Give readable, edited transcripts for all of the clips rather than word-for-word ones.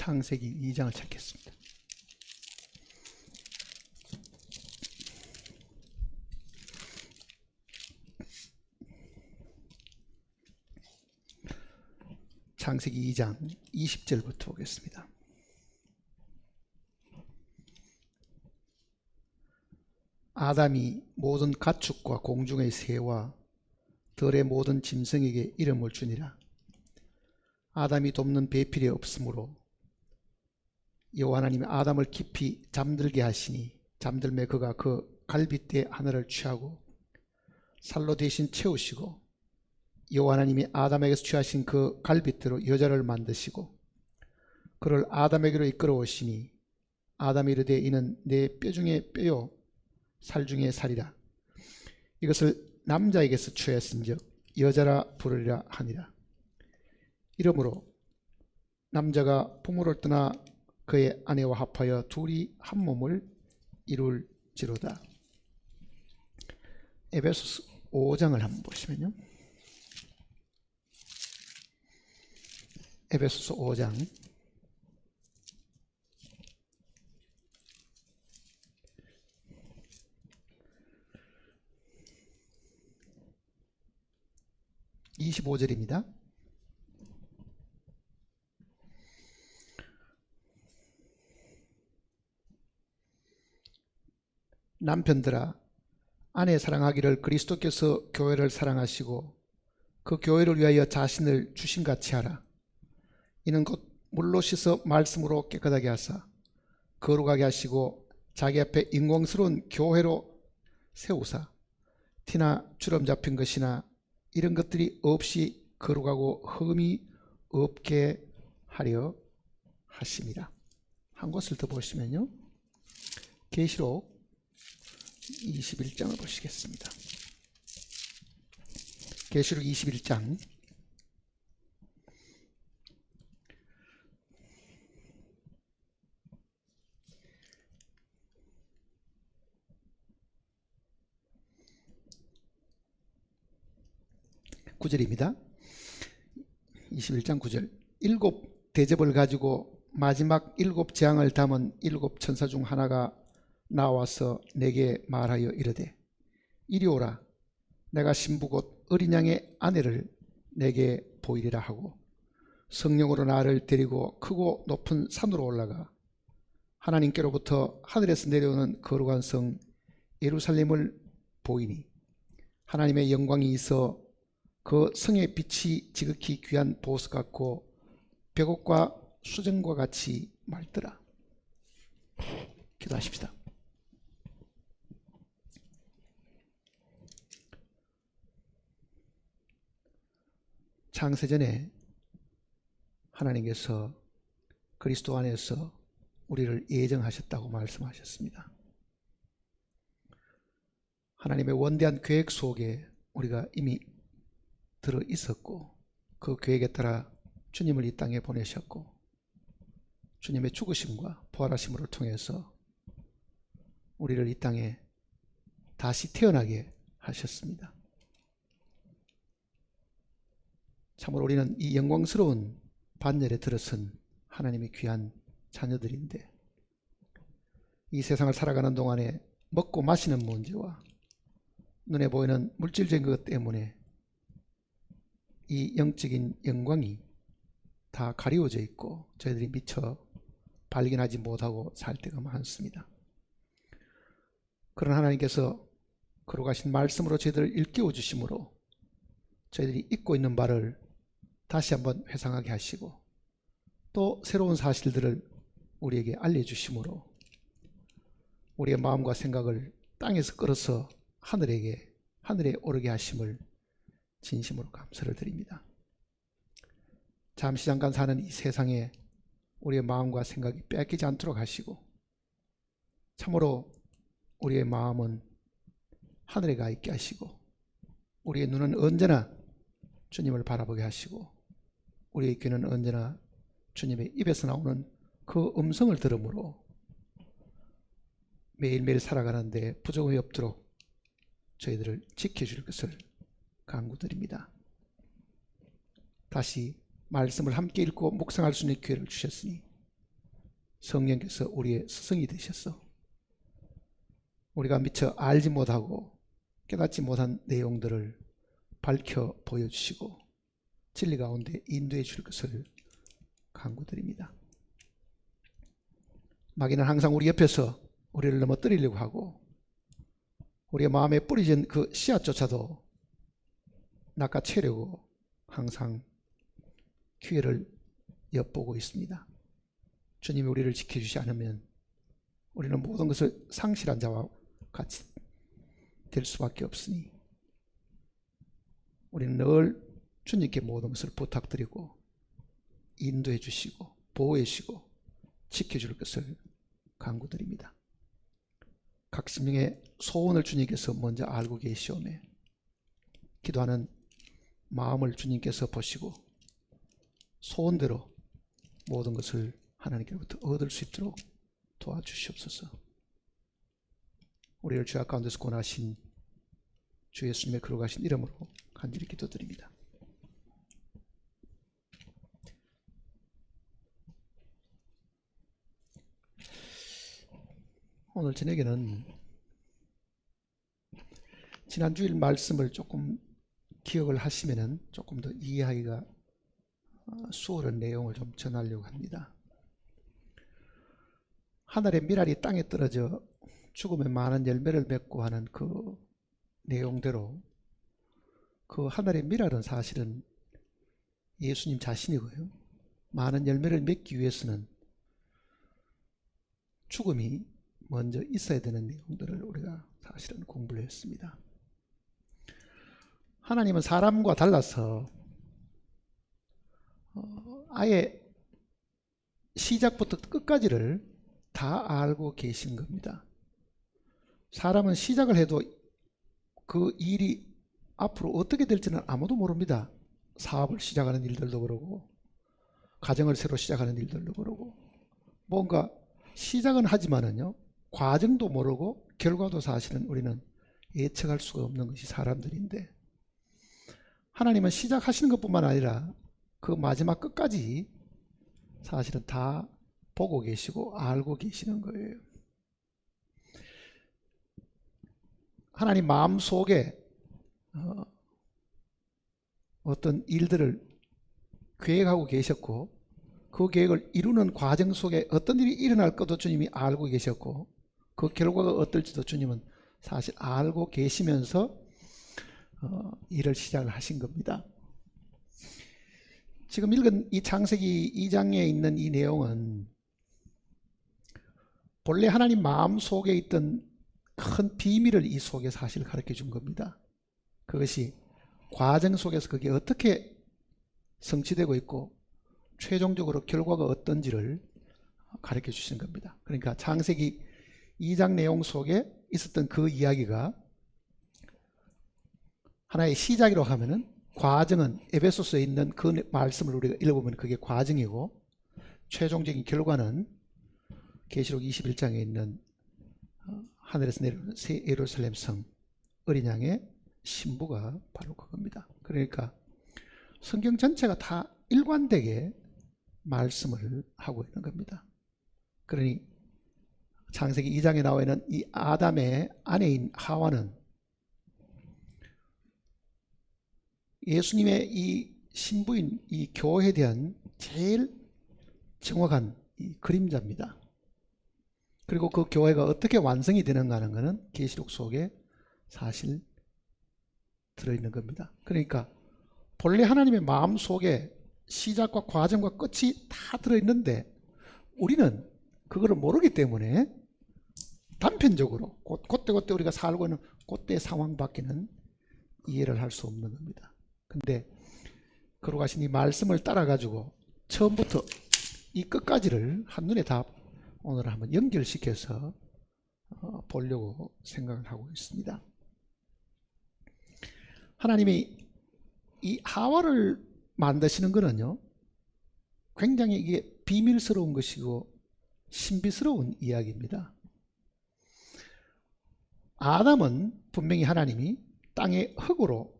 창세기 2장을 찾겠습니다. 창세기 2장 20절부터 보겠습니다. 아담이 모든 가축과 공중의 새와 들의 모든 짐승에게 이름을 주니라. 아담이 돕는 배필이 없으므로 여호와 하나님이 아담을 깊이 잠들게 하시니 잠들매 그가 그 갈빗대 하나를 취하고 살로 대신 채우시고 여호와 하나님이 아담에게서 취하신 그 갈빗대로 여자를 만드시고 그를 아담에게로 이끌어 오시니 아담이 이르되 이는 내 뼈 중에 뼈요 살 중에 살이라. 이것을 남자에게서 취하였은즉 여자라 부르리라 하니라. 이러므로 남자가 부모를 떠나 그의 아내와 합하여 둘이 한 몸을 이룰지로다. 에베소서 5장을 한번 보시면요. 에베소서 5장 25절입니다. 남편들아 아내 사랑하기를 그리스도께서 교회를 사랑하시고 그 교회를 위하여 자신을 주신같이 하라. 이는 곧 물로 씻어 말씀으로 깨끗하게 하사 거룩하게 하시고 자기 앞에 인공스러운 교회로 세우사 티나 주름 잡힌 것이나 이런 것들이 없이 거룩하고 흠이 없게 하려 하심이라. 한 곳을 더 보시면요. 계시록 21장을 보시겠습니다. 계시록 21장 9절입니다. 21장 9절. 7 대접을 가지고 마지막 7 재앙을 담은 7 천사 중 하나가 나와서 내게 말하여 이르되 이리 오라. 내가 신부 곧 어린 양의 아내를 내게 보이리라 하고 성령으로 나를 데리고 크고 높은 산으로 올라가 하나님께로부터 하늘에서 내려오는 거룩한 성 예루살렘을 보이니 하나님의 영광이 있어 그 성의 빛이 지극히 귀한 보석 같고 벽옥과 수정과 같이 맑더라. 기도하십시다. 창세전에 하나님께서 그리스도 안에서 우리를 예정하셨다고 말씀하셨습니다. 하나님의 원대한 계획 속에 우리가 이미 들어 있었고 그 계획에 따라 주님을 이 땅에 보내셨고 주님의 죽으심과 부활하심을 통해서 우리를 이 땅에 다시 태어나게 하셨습니다. 참으로 우리는 이 영광스러운 반열에 들어선 하나님의 귀한 자녀들인데 이 세상을 살아가는 동안에 먹고 마시는 문제와 눈에 보이는 물질적인 것 때문에 이 영적인 영광이 다 가리워져 있고 저희들이 미처 발견하지 못하고 살 때가 많습니다. 그러나 하나님께서 거룩하신 말씀으로 저희들을 일깨워 주심으로 저희들이 잊고 있는 바를 다시 한번 회상하게 하시고 또 새로운 사실들을 우리에게 알려주심으로 우리의 마음과 생각을 땅에서 끌어서 하늘에 오르게 하심을 진심으로 감사를 드립니다. 잠시 잠깐 사는 이 세상에 우리의 마음과 생각이 빼앗기지 않도록 하시고 참으로 우리의 마음은 하늘에 가 있게 하시고 우리의 눈은 언제나 주님을 바라보게 하시고 우리의 귀는 언제나 주님의 입에서 나오는 그 음성을 들음으로 매일매일 살아가는데 부족함이 없도록 저희들을 지켜줄 것을 간구드립니다. 다시 말씀을 함께 읽고 묵상할 수 있는 기회를 주셨으니 성령께서 우리의 스승이 되셔서 우리가 미처 알지 못하고 깨닫지 못한 내용들을 밝혀 보여주시고 진리 가운데 인도해 줄 것을 간구드립니다. 마귀는 항상 우리 옆에서 우리를 넘어뜨리려고 하고 우리의 마음에 뿌려진 그 씨앗조차도 낚아채려고 항상 기회를 엿보고 있습니다. 주님이 우리를 지켜주지 않으면 우리는 모든 것을 상실한 자와 같이 될 수밖에 없으니 우리는 늘 주님께 모든 것을 부탁드리고 인도해 주시고 보호해 주시고 지켜줄 것을 간구드립니다. 각 심령의 소원을 주님께서 먼저 알고 계시오매 기도하는 마음을 주님께서 보시고 소원대로 모든 것을 하나님께로부터 얻을 수 있도록 도와주시옵소서. 우리를 죄악 가운데서 구원하신 주 예수님의 거룩하신 이름으로 간절히 기도드립니다. 오늘 저녁에는 지난 주일 말씀을 조금 기억을 하시면은 조금 더 이해하기가 수월한 내용을 좀 전하려고 합니다. 하늘의 미랄이 땅에 떨어져 죽으면 많은 열매를 맺고 하는 그 내용대로 그 하늘의 미랄은 사실은 예수님 자신이고요. 많은 열매를 맺기 위해서는 죽음이 먼저 있어야 되는 내용들을 우리가 사실은 공부를 했습니다. 하나님은 사람과 달라서 아예 시작부터 끝까지를 다 알고 계신 겁니다. 사람은 시작을 해도 그 일이 앞으로 어떻게 될지는 아무도 모릅니다. 사업을 시작하는 일들도 그러고 가정을 새로 시작하는 일들도 그러고 뭔가 시작은 하지만은요 과정도 모르고 결과도 사실은 우리는 예측할 수가 없는 것이 사람들인데 하나님은 시작하시는 것뿐만 아니라 그 마지막 끝까지 사실은 다 보고 계시고 알고 계시는 거예요. 하나님 마음속에 어떤 일들을 계획하고 계셨고 그 계획을 이루는 과정 속에 어떤 일이 일어날 것도 주님이 알고 계셨고 그 결과가 어떨지도 주님은 사실 알고 계시면서 일을 시작을 하신 겁니다. 지금 읽은 이 창세기 2장에 있는 이 내용은 본래 하나님 마음속에 있던 큰 비밀을 이 속에 사실 가르쳐 준 겁니다. 그것이 과정 속에서 그게 어떻게 성취되고 있고 최종적으로 결과가 어떤지를 가르쳐 주신 겁니다. 그러니까 창세기 2장 내용 속에 있었던 그 이야기가 하나의 시작이라고 하면은 과정은 에베소서에 있는 그 말씀을 우리가 읽어보면 그게 과정이고 최종적인 결과는 계시록 21장에 있는 하늘에서 내려오는 새 예루살렘 성 어린 양의 신부가 바로 그겁니다. 그러니까 성경 전체가 다 일관되게 말씀을 하고 있는 겁니다. 그러니 창세기 2장에 나와 있는 이 아담의 아내인 하와는 예수님의 이 신부인 이 교회에 대한 제일 정확한 이 그림자입니다. 그리고 그 교회가 어떻게 완성이 되는가 하는 것은 계시록 속에 사실 들어있는 겁니다. 그러니까 본래 하나님의 마음 속에 시작과 과정과 끝이 다 들어있는데 우리는 그거를 모르기 때문에 단편적으로 그때 우리가 살고 있는 그때의 상황밖에는 이해를 할 수 없는 겁니다. 근데 거룩하신 이 말씀을 따라 가지고 처음부터 이 끝까지를 한눈에 다 오늘 한번 연결시켜서 보려고 생각을 하고 있습니다. 하나님이 이 하와를 만드시는 거는요 굉장히 이게 비밀스러운 것이고 신비스러운 이야기입니다. 아담은 분명히 하나님이 땅의 흙으로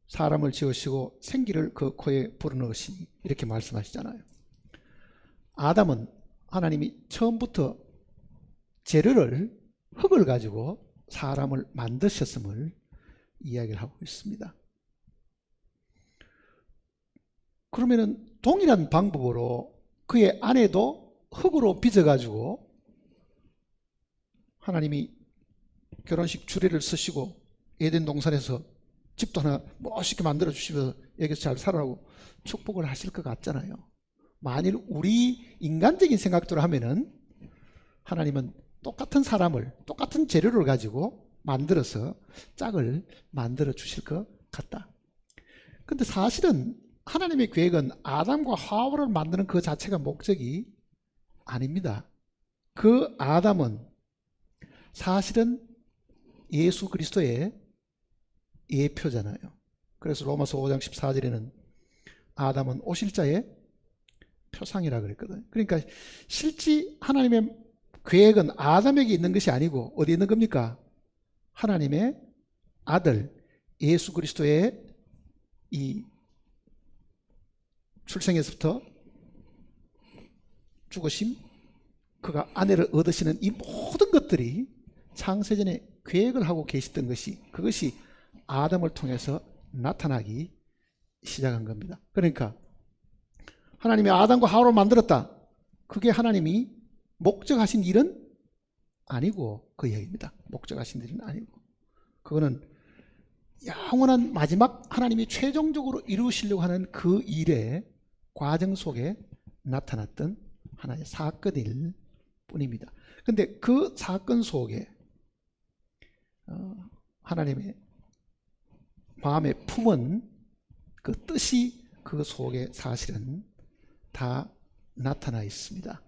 사람을 지으시고 생기를 그 코에 불어넣으시니 이렇게 말씀하시잖아요. 아담은 하나님이 처음부터 재료를 흙을 가지고 사람을 만드셨음을 이야기를 하고 있습니다. 그러면은 동일한 방법으로 그의 아내도 흙으로 빚어가지고 하나님이 결혼식 주례를 쓰시고 에덴 동산에서 집도 하나 멋있게 만들어 주시면서 여기서 잘 살아라고 축복을 하실 것 같잖아요. 만일 우리 인간적인 생각대로 하면은 하나님은 똑같은 사람을 똑같은 재료를 가지고 만들어서 짝을 만들어 주실 것 같다. 근데 사실은 하나님의 계획은 아담과 하와를 만드는 그 자체가 목적이 아닙니다. 그 아담은 사실은 예수 그리스도의 예표잖아요. 그래서 로마서 5장 14절에는 아담은 오실자의 표상이라 그랬거든요. 그러니까 실제 하나님의 계획은 아담에게 있는 것이 아니고 어디에 있는 겁니까? 하나님의 아들 예수 그리스도의 이 출생에서부터 죽으심, 그가 아내를 얻으시는 이 모든 것들이 창세전에 계획을 하고 계셨던 것이 그것이 아담을 통해서 나타나기 시작한 겁니다. 그러니까 하나님이 아담과 하와를 만들었다. 그게 하나님이 목적하신 일은 아니고 그 얘기입니다. 목적하신 일은 아니고 그거는 영원한 마지막 하나님이 최종적으로 이루시려고 하는 그 일의 과정 속에 나타났던 하나의 사건일 뿐입니다. 근데 그 사건 속에 하나님의 마음에 품은 그 뜻이 그 속에 사실은 다 나타나 있습니다.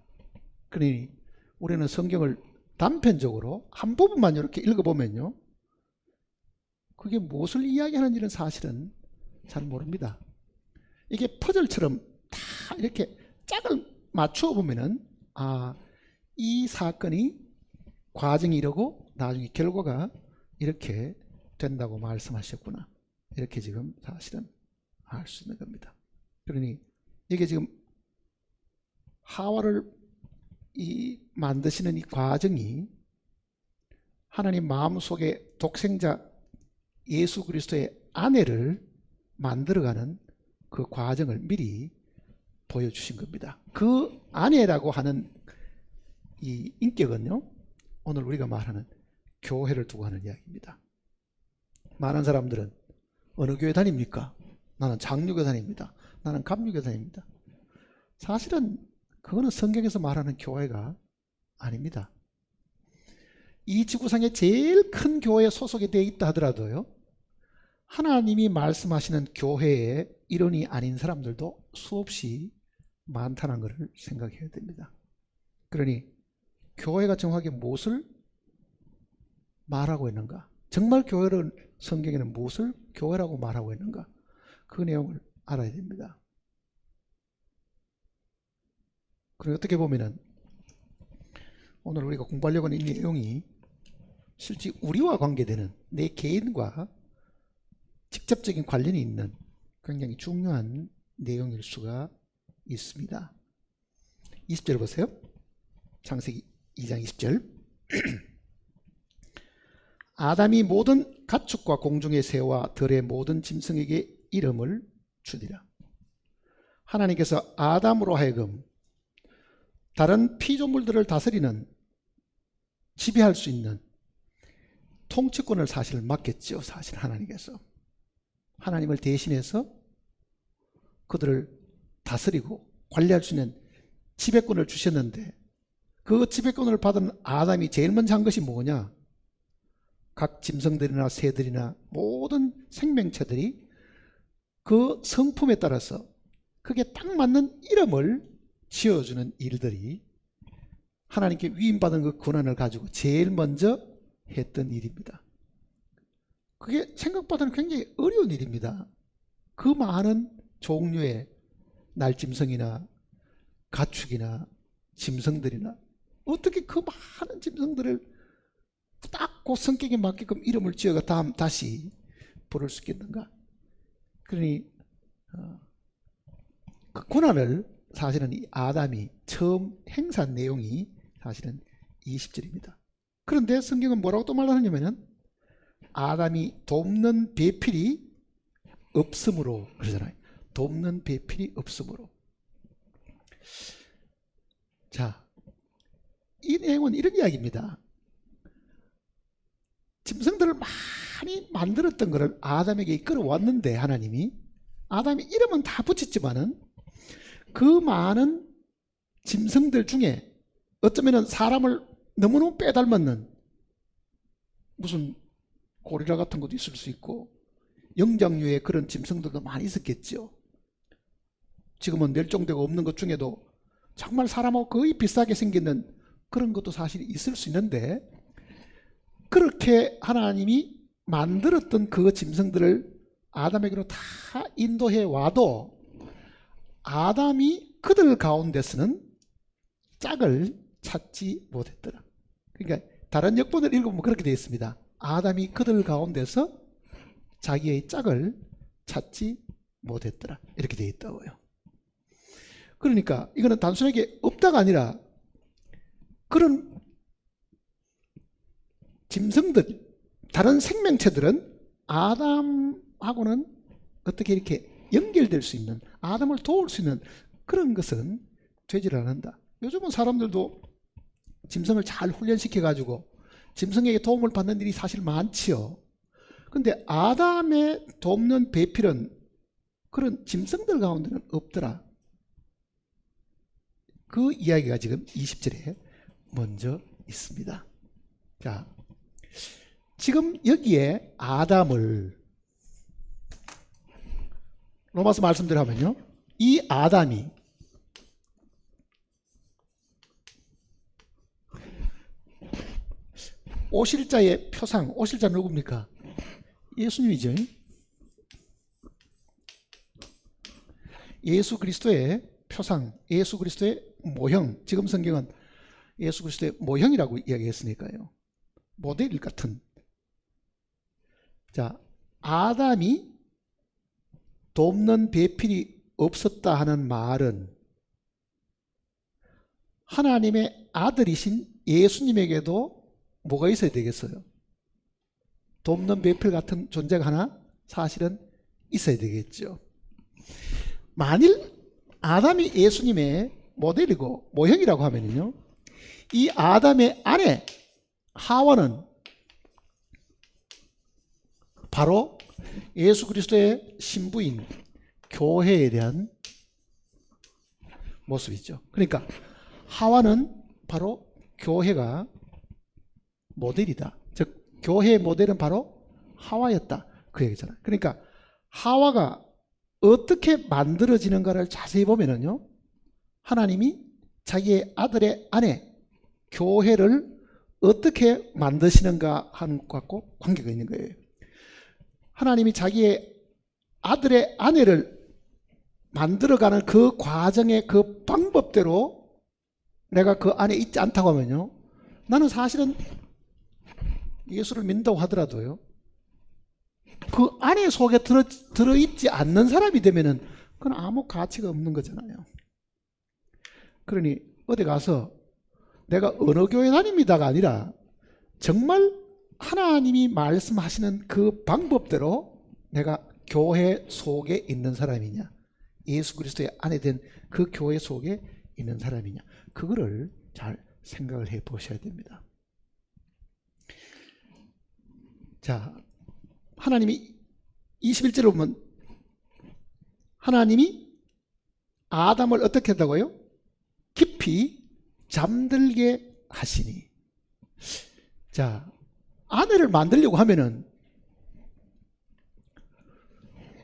그러니 우리는 성경을 단편적으로 한 부분만 이렇게 읽어보면요, 그게 무엇을 이야기하는지는 사실은 잘 모릅니다. 이게 퍼즐처럼 다 이렇게 짝을 맞추어 보면은 이 사건이 과정이 이러고 나중에 결과가 이렇게 된다고 말씀하셨구나, 이렇게 지금 사실은 알 수 있는 겁니다. 그러니 이게 지금 하와를 만드시는 이 과정이 하나님 마음속에 독생자 예수 그리스도의 아내를 만들어가는 그 과정을 미리 보여주신 겁니다. 그 아내라고 하는 이 인격은요, 오늘 우리가 말하는 교회를 두고 하는 이야기입니다. 많은 사람들은 어느 교회 다닙니까? 나는 장로교 다닙니다. 나는 감리교 다닙니다. 사실은 그거는 성경에서 말하는 교회가 아닙니다. 이 지구상에 제일 큰 교회에 소속이 되어 있다 하더라도요, 하나님이 말씀하시는 교회의 일원이 아닌 사람들도 수없이 많다는 것을 생각해야 됩니다. 그러니 교회가 정확하게 무엇을 말하고 있는가, 정말 교회를 성경에는 무엇을 교회라고 말하고 있는가, 그 내용을 알아야 됩니다. 그리고 어떻게 보면은 오늘 우리가 공부하려고 하는 이 내용이 실제 우리와 관계되는 내 개인과 직접적인 관련이 있는 굉장히 중요한 내용일 수가 있습니다. 20절 보세요. 창세기 2장 20절. 아담이 모든 가축과 공중의 새와 들의 모든 짐승에게 이름을 주리라. 하나님께서 아담으로 하여금 다른 피조물들을 다스리는, 지배할 수 있는 통치권을 사실 맡겼죠. 사실 하나님께서 하나님을 대신해서 그들을 다스리고 관리할 수 있는 지배권을 주셨는데, 그 지배권을 받은 아담이 제일 먼저 한 것이 뭐냐? 각 짐승들이나 새들이나 모든 생명체들이 그 성품에 따라서 그게 딱 맞는 이름을 지어주는 일들이 하나님께 위임받은 그 권한을 가지고 제일 먼저 했던 일입니다. 그게 생각보다는 굉장히 어려운 일입니다. 그 많은 종류의 날짐승이나 가축이나 짐승들이나 어떻게 그 많은 짐승들을 딱 그 성격에 맞게끔 이름을 지어가 다시 부를 수 있겠는가? 그러니 그 고난을 사실은 이 아담이 처음 행사한 내용이 사실은 20절입니다. 그런데 성경은 뭐라고 또 말하냐면은 아담이 돕는 배필이 없으므로 그러잖아요. 돕는 배필이 없으므로. 자, 이 내용은 이런 이야기입니다. 짐승들을 많이 만들었던 것을 아담에게 끌어왔는데 하나님이 아담이 이름은 다 붙였지만은 그 많은 짐승들 중에 어쩌면 사람을 너무너무 빼닮았는 무슨 고리라 같은 것도 있을 수 있고 영장류의 그런 짐승들도 많이 있었겠죠. 지금은 멸종되고 없는 것 중에도 정말 사람하고 거의 비슷하게 생기는 그런 것도 사실 있을 수 있는데 그렇게 하나님이 만들었던 그 짐승들을 아담에게로 다 인도해 와도 아담이 그들 가운데서는 짝을 찾지 못했더라. 그러니까 다른 역본을 읽어보면 그렇게 되어 있습니다. 아담이 그들 가운데서 자기의 짝을 찾지 못했더라. 이렇게 되어 있다고요. 그러니까 이거는 단순하게 없다가 아니라 그런 짐승들, 다른 생명체들은 아담하고는 어떻게 이렇게 연결될 수 있는, 아담을 도울 수 있는 그런 것은 되질 않는다. 요즘은 사람들도 짐승을 잘 훈련시켜 가지고 짐승에게 도움을 받는 일이 사실 많지요. 근데 아담의 돕는 배필은 그런 짐승들 가운데는 없더라. 그 이야기가 지금 20절에 먼저 있습니다. 자, 지금 여기에 아담을 로마서 말씀대로 하면요, 이 아담이 오실자의 표상, 오실자 누굽니까? 예수님이죠. 예수 그리스도의 표상, 예수 그리스도의 모형. 지금 성경은 예수 그리스도의 모형이라고 이야기했으니까요. 모델 같은. 자, 아담이 돕는 배필이 없었다 하는 말은 하나님의 아들이신 예수님에게도 뭐가 있어야 되겠어요? 돕는 배필 같은 존재가 하나 사실은 있어야 되겠죠. 만일 아담이 예수님의 모델이고 모형이라고 하면요, 이 아담의 아내 하와는 바로 예수 그리스도의 신부인 교회에 대한 모습이죠. 그러니까 하와는 바로 교회가 모델이다. 즉 교회의 모델은 바로 하와였다. 그 얘기잖아요. 그러니까 하와가 어떻게 만들어지는가를 자세히 보면은요, 하나님이 자기의 아들의 아내 교회를 어떻게 만드시는가 하는 것 갖고 관계가 있는 거예요. 하나님이 자기의 아들의 아내를 만들어가는 그 과정의 그 방법대로 내가 그 안에 있지 않다고 하면요, 나는 사실은 예수를 믿는다고 하더라도요, 그 안에 속에 들어있지 않는 사람이 되면은 그건 아무 가치가 없는 거잖아요. 그러니 어디 가서 내가 어느 교회 다닙니다가 아니라 정말 하나님이 말씀하시는 그 방법대로 내가 교회 속에 있는 사람이냐, 예수 그리스도의 안에 된 그 교회 속에 있는 사람이냐, 그거를 잘 생각을 해 보셔야 됩니다. 자, 하나님이 21절에 보면 하나님이 아담을 어떻게 한다고요? 깊이 잠들게 하시니. 자, 아내를 만들려고 하면은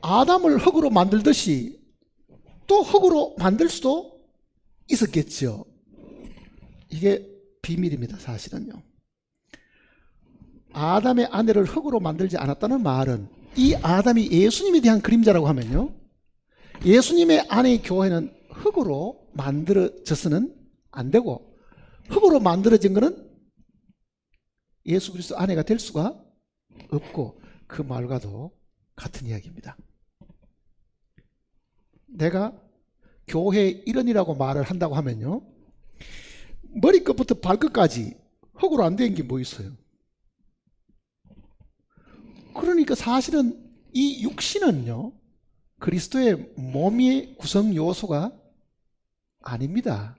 아담을 흙으로 만들듯이 또 흙으로 만들 수도 있었겠죠. 이게 비밀입니다. 사실은요. 아담의 아내를 흙으로 만들지 않았다는 말은 이 아담이 예수님에 대한 그림자라고 하면요, 예수님의 아내의 교회는 흙으로 만들어져서는 안 되고 흙으로 만들어진 것은 예수 그리스도 아내가 될 수가 없고 그 말과도 같은 이야기입니다. 내가 교회의 일원이라고 말을 한다고 하면요, 머리끝부터 발끝까지 흙으로 안 된 게 뭐 있어요? 그러니까 사실은 이 육신은요, 그리스도의 몸의 구성 요소가 아닙니다.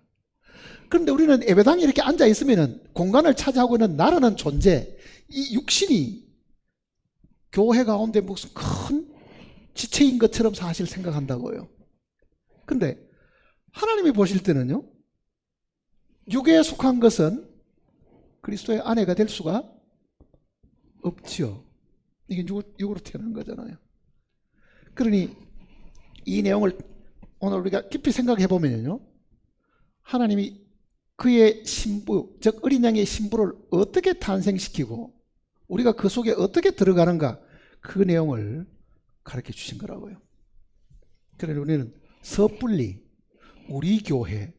그런데 우리는 예배당에 이렇게 앉아 있으면 공간을 차지하고 있는 나라는 존재, 이 육신이 교회 가운데 무슨 큰 지체인 것처럼 사실 생각한다고요. 근데 하나님이 보실 때는요, 육에 속한 것은 그리스도의 아내가 될 수가 없지요. 이게 육으로 태어난 거잖아요. 그러니 이 내용을 오늘 우리가 깊이 생각해 보면요, 하나님이 그의 신부, 즉 어린 양의 신부를 어떻게 탄생시키고 우리가 그 속에 어떻게 들어가는가, 그 내용을 가르쳐 주신 거라고요. 그러니 우리는 섣불리 우리 교회,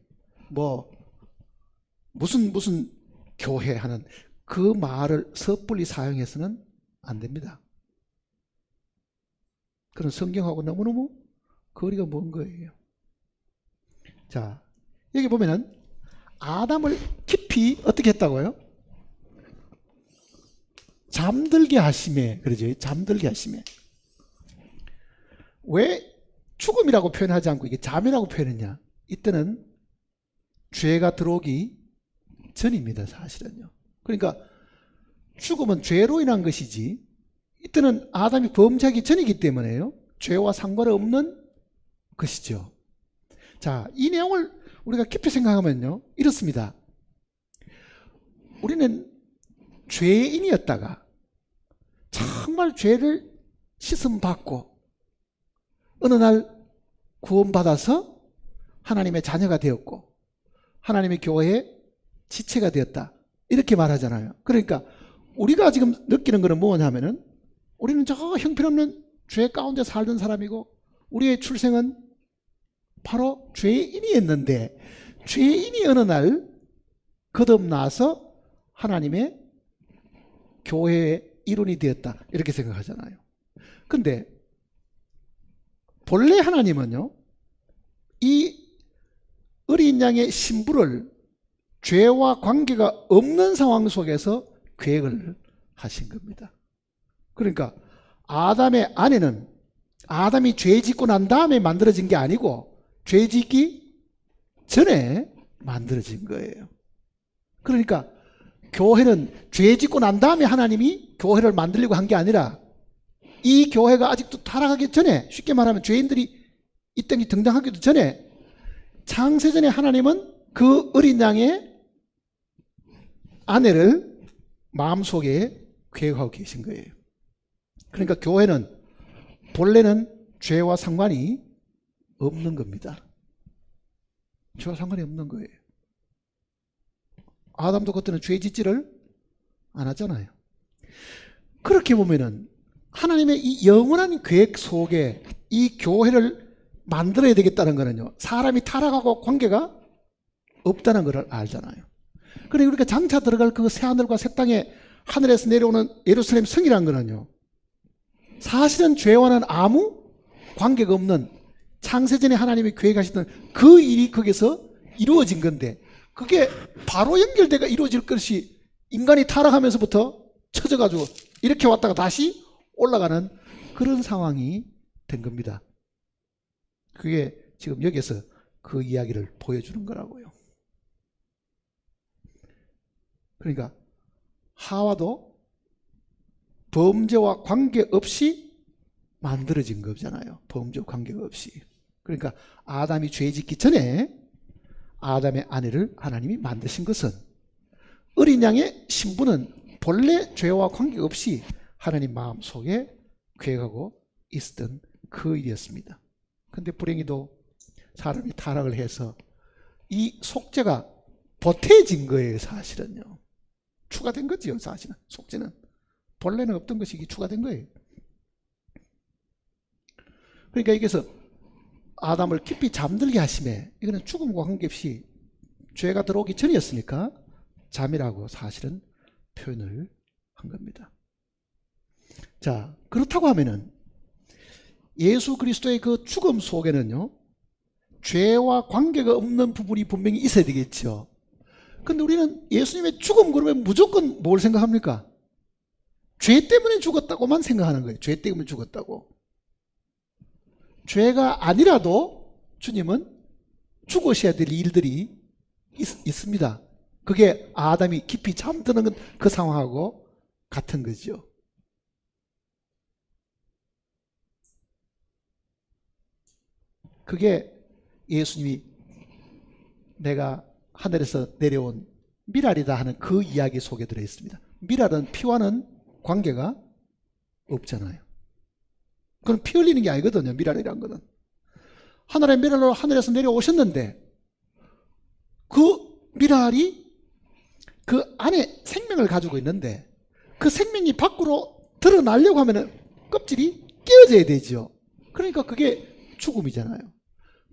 무슨 교회 하는 그 말을 섣불리 사용해서는 안 됩니다. 그런 성경하고 너무너무 거리가 먼 거예요. 자, 여기 보면은 아담을 깊이 어떻게 했다고요? 잠들게 하심에, 그러죠? 잠들게 하심에. 왜 죽음이라고 표현하지 않고 이게 잠이라고 표현했냐? 이때는 죄가 들어오기 전입니다, 사실은요. 그러니까 죽음은 죄로 인한 것이지, 이때는 아담이 범죄하기 전이기 때문에요, 죄와 상관없는 것이죠. 자, 이 내용을 우리가 깊이 생각하면요, 이렇습니다. 우리는 죄인이었다가 정말 죄를 씻음받고 어느 날 구원받아서 하나님의 자녀가 되었고 하나님의 교회의 지체가 되었다, 이렇게 말하잖아요. 그러니까 우리가 지금 느끼는 것은 뭐냐면은, 우리는 저 형편없는 죄 가운데 살던 사람이고 우리의 출생은 바로 죄인이었는데, 죄인이 어느 날 거듭나서 하나님의 교회의 일원이 되었다, 이렇게 생각하잖아요. 근데 본래 하나님은요, 이 어린 양의 신부를 죄와 관계가 없는 상황 속에서 계획을 하신 겁니다. 그러니까 아담의 아내는 아담이 죄 짓고 난 다음에 만들어진 게 아니고 죄 짓기 전에 만들어진 거예요. 그러니까 교회는 죄 짓고 난 다음에 하나님이 교회를 만들려고 한 게 아니라, 이 교회가 아직도 타락하기 전에, 쉽게 말하면 죄인들이 이 땅에 등장하기도 전에, 창세전에 하나님은 그 어린 양의 아내를 마음속에 계획하고 계신 거예요. 그러니까 교회는 본래는 죄와 상관이 없는 겁니다. 죄와 상관이 없는 거예요. 아담도 그때는 죄 짓지를 않았잖아요. 그렇게 보면은 하나님의 이 영원한 계획 속에 이 교회를 만들어야 되겠다는 거는요, 사람이 타락하고 관계가 없다는 것을 알잖아요. 그러니 우리가 장차 들어갈 그 새하늘과 새 땅에 하늘에서 내려오는 예루살렘 성이라는 거는요, 사실은 죄와는 아무 관계가 없는 창세전에 하나님이 계획하시던 그 일이 거기서 이루어진 건데, 그게 바로 연결되가 이루어질 것이 인간이 타락하면서부터 쳐져가지고 이렇게 왔다가 다시 올라가는 그런 상황이 된 겁니다. 그게 지금 여기서 그 이야기를 보여주는 거라고요. 그러니까 하와도 범죄와 관계없이 만들어진 거잖아요. 범죄와 관계가 없이. 그러니까 아담이 죄 짓기 전에 아담의 아내를 하나님이 만드신 것은, 어린 양의 신부는 본래 죄와 관계없이 하나님 마음속에 계획하고 있었던 그 일이었습니다. 그런데 불행히도 사람이 타락을 해서 이 속죄가 보태진 거예요, 사실은요. 추가된 거지요, 사실은. 속죄는 본래는 없던 것이 추가된 거예요. 그러니까 여기서 아담을 깊이 잠들게 하심에, 이거는 죽음과 관계없이 죄가 들어오기 전이었으니까 잠이라고 사실은 표현을 한 겁니다. 자, 그렇다고 하면은 예수 그리스도의 그 죽음 속에는요, 죄와 관계가 없는 부분이 분명히 있어야 되겠죠. 근데 우리는 예수님의 죽음 그러면 무조건 뭘 생각합니까? 죄 때문에 죽었다고만 생각하는 거예요. 죄 때문에 죽었다고. 죄가 아니라도 주님은 죽으셔야 될 일들이 있습니다. 그게 아담이 깊이 잠드는 그 상황하고 같은 거죠. 그게 예수님이 내가 하늘에서 내려온 미랄이다 하는 그 이야기 속에 들어있습니다. 미랄은 피와는 관계가 없잖아요. 그건 피 흘리는 게 아니거든요. 미랄이란 거는. 하늘의 미랄로 하늘에서 내려오셨는데 그 미랄이 그 안에 생명을 가지고 있는데 그 생명이 밖으로 드러나려고 하면 껍질이 깨어져야 되죠. 그러니까 그게 죽음이잖아요.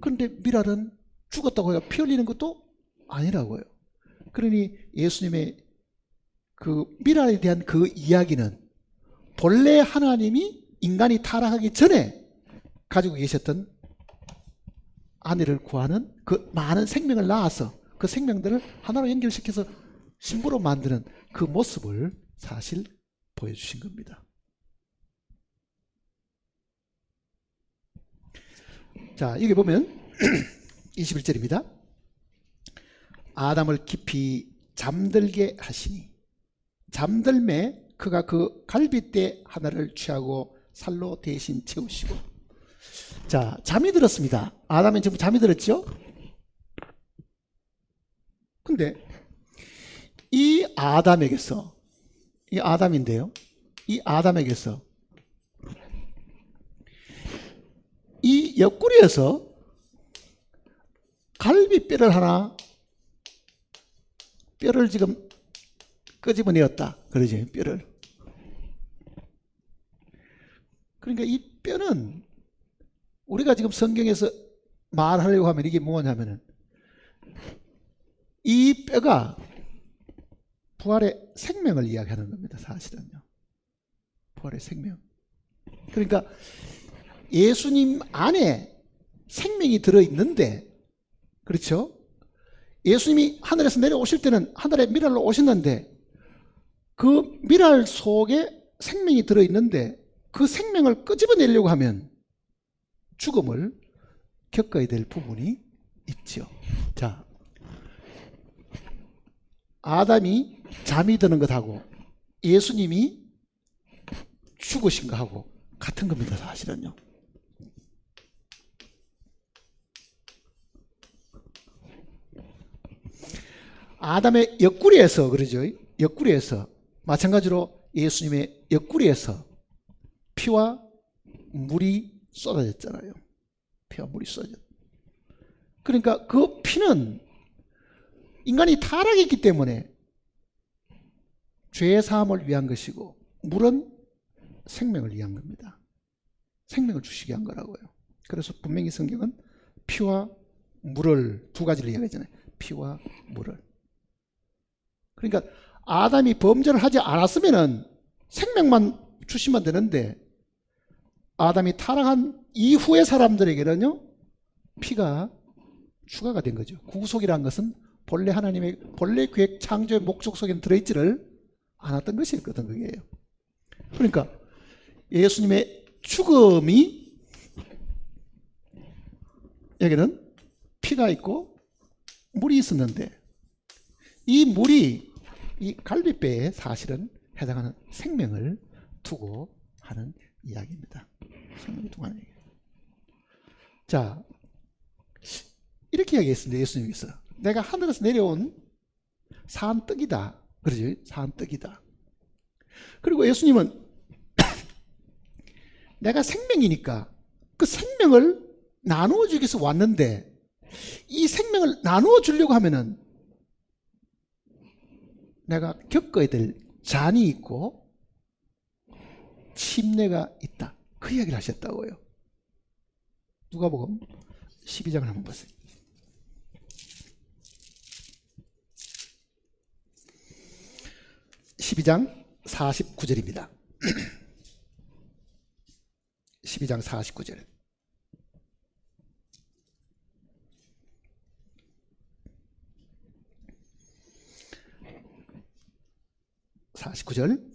그런데 미랄은 죽었다고 해서 피 흘리는 것도 아니라고요. 그러니 예수님의 그 미랄에 대한 그 이야기는 본래 하나님이 인간이 타락하기 전에 가지고 계셨던 아내를 구하는 그 많은 생명을 낳아서 그 생명들을 하나로 연결시켜서 신부로 만드는 그 모습을 사실 보여주신 겁니다. 자, 여기 보면 21절입니다. 아담을 깊이 잠들게 하시니 잠들매 그가 그 갈빗대 하나를 취하고 살로 대신 채우시고. 자, 잠이 들었습니다. 아담은 지금 잠이 들었죠? 근데 이 아담에게서, 이 아담인데요, 이 아담에게서 이 옆구리에서 갈비뼈를 하나, 뼈를 지금 끄집어내었다 그러죠. 뼈를. 그러니까 이 뼈는 우리가 지금 성경에서 말하려고 하면 이게 뭐냐면은 이 뼈가 부활의 생명을 이야기하는 겁니다. 사실은요. 부활의 생명. 그러니까 예수님 안에 생명이 들어있는데, 그렇죠? 예수님이 하늘에서 내려오실 때는 하늘의 미랄로 오셨는데 그 미랄 속에 생명이 들어있는데 그 생명을 끄집어내려고 하면 죽음을 겪어야 될 부분이 있죠. 자, 아담이 잠이 드는 것하고 예수님이 죽으신 것하고 같은 겁니다. 사실은요. 아담의 옆구리에서, 그러죠. 옆구리에서 마찬가지로 예수님의 옆구리에서 피와 물이 쏟아졌잖아요. 피와 물이 쏟아졌. 그러니까 그 피는 인간이 타락했기 때문에 죄의 사함을 위한 것이고 물은 생명을 위한 겁니다. 생명을 주시게 한 거라고요. 그래서 분명히 성경은 피와 물을 두 가지를 이야기하잖아요. 피와 물을. 그러니까 아담이 범죄를 하지 않았으면 생명만 주시면 되는데 아담이 타락한 이후의 사람들에게는요 피가 추가가 된 거죠. 구속이라는 것은 본래 하나님의 본래 계획 창조의 목적 속에는 들어있지를 않았던 것이었거든. 그게요. 그러니까 예수님의 죽음이 여기는 피가 있고 물이 있었는데 이 물이 이 갈빗배에 사실은 해당하는 생명을 두고 하는 이야기입니다. 생명을 두고 하는 이야기. 자, 이렇게 이야기했습니다. 예수님께서 내가 하늘에서 내려온 산떡이다. 그러죠? 산떡이다. 그리고 예수님은 내가 생명이니까 그 생명을 나누어 주기 위해서 왔는데 이 생명을 나누어 주려고 하면은 내가 겪어야 될 잔이 있고 침례가 있다. 그 이야기를 하셨다고요. 누가복음 12장을 한번 보세요. 12장 49절입니다. 12장 49절. 49절.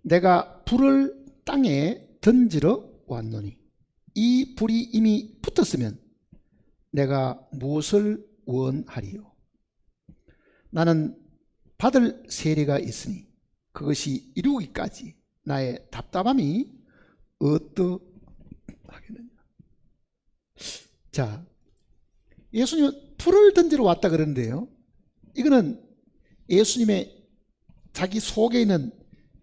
내가 불을 땅에 던지러 왔노니 이 불이 이미 붙었으면 내가 무엇을 원하리요? 나는 받을 세례가 있으니 그것이 이루기까지 나의 답답함이 어떠하겠느냐. 자, 예수님은 불을 던지러 왔다 그러는데요, 이거는 예수님의 자기 속에 있는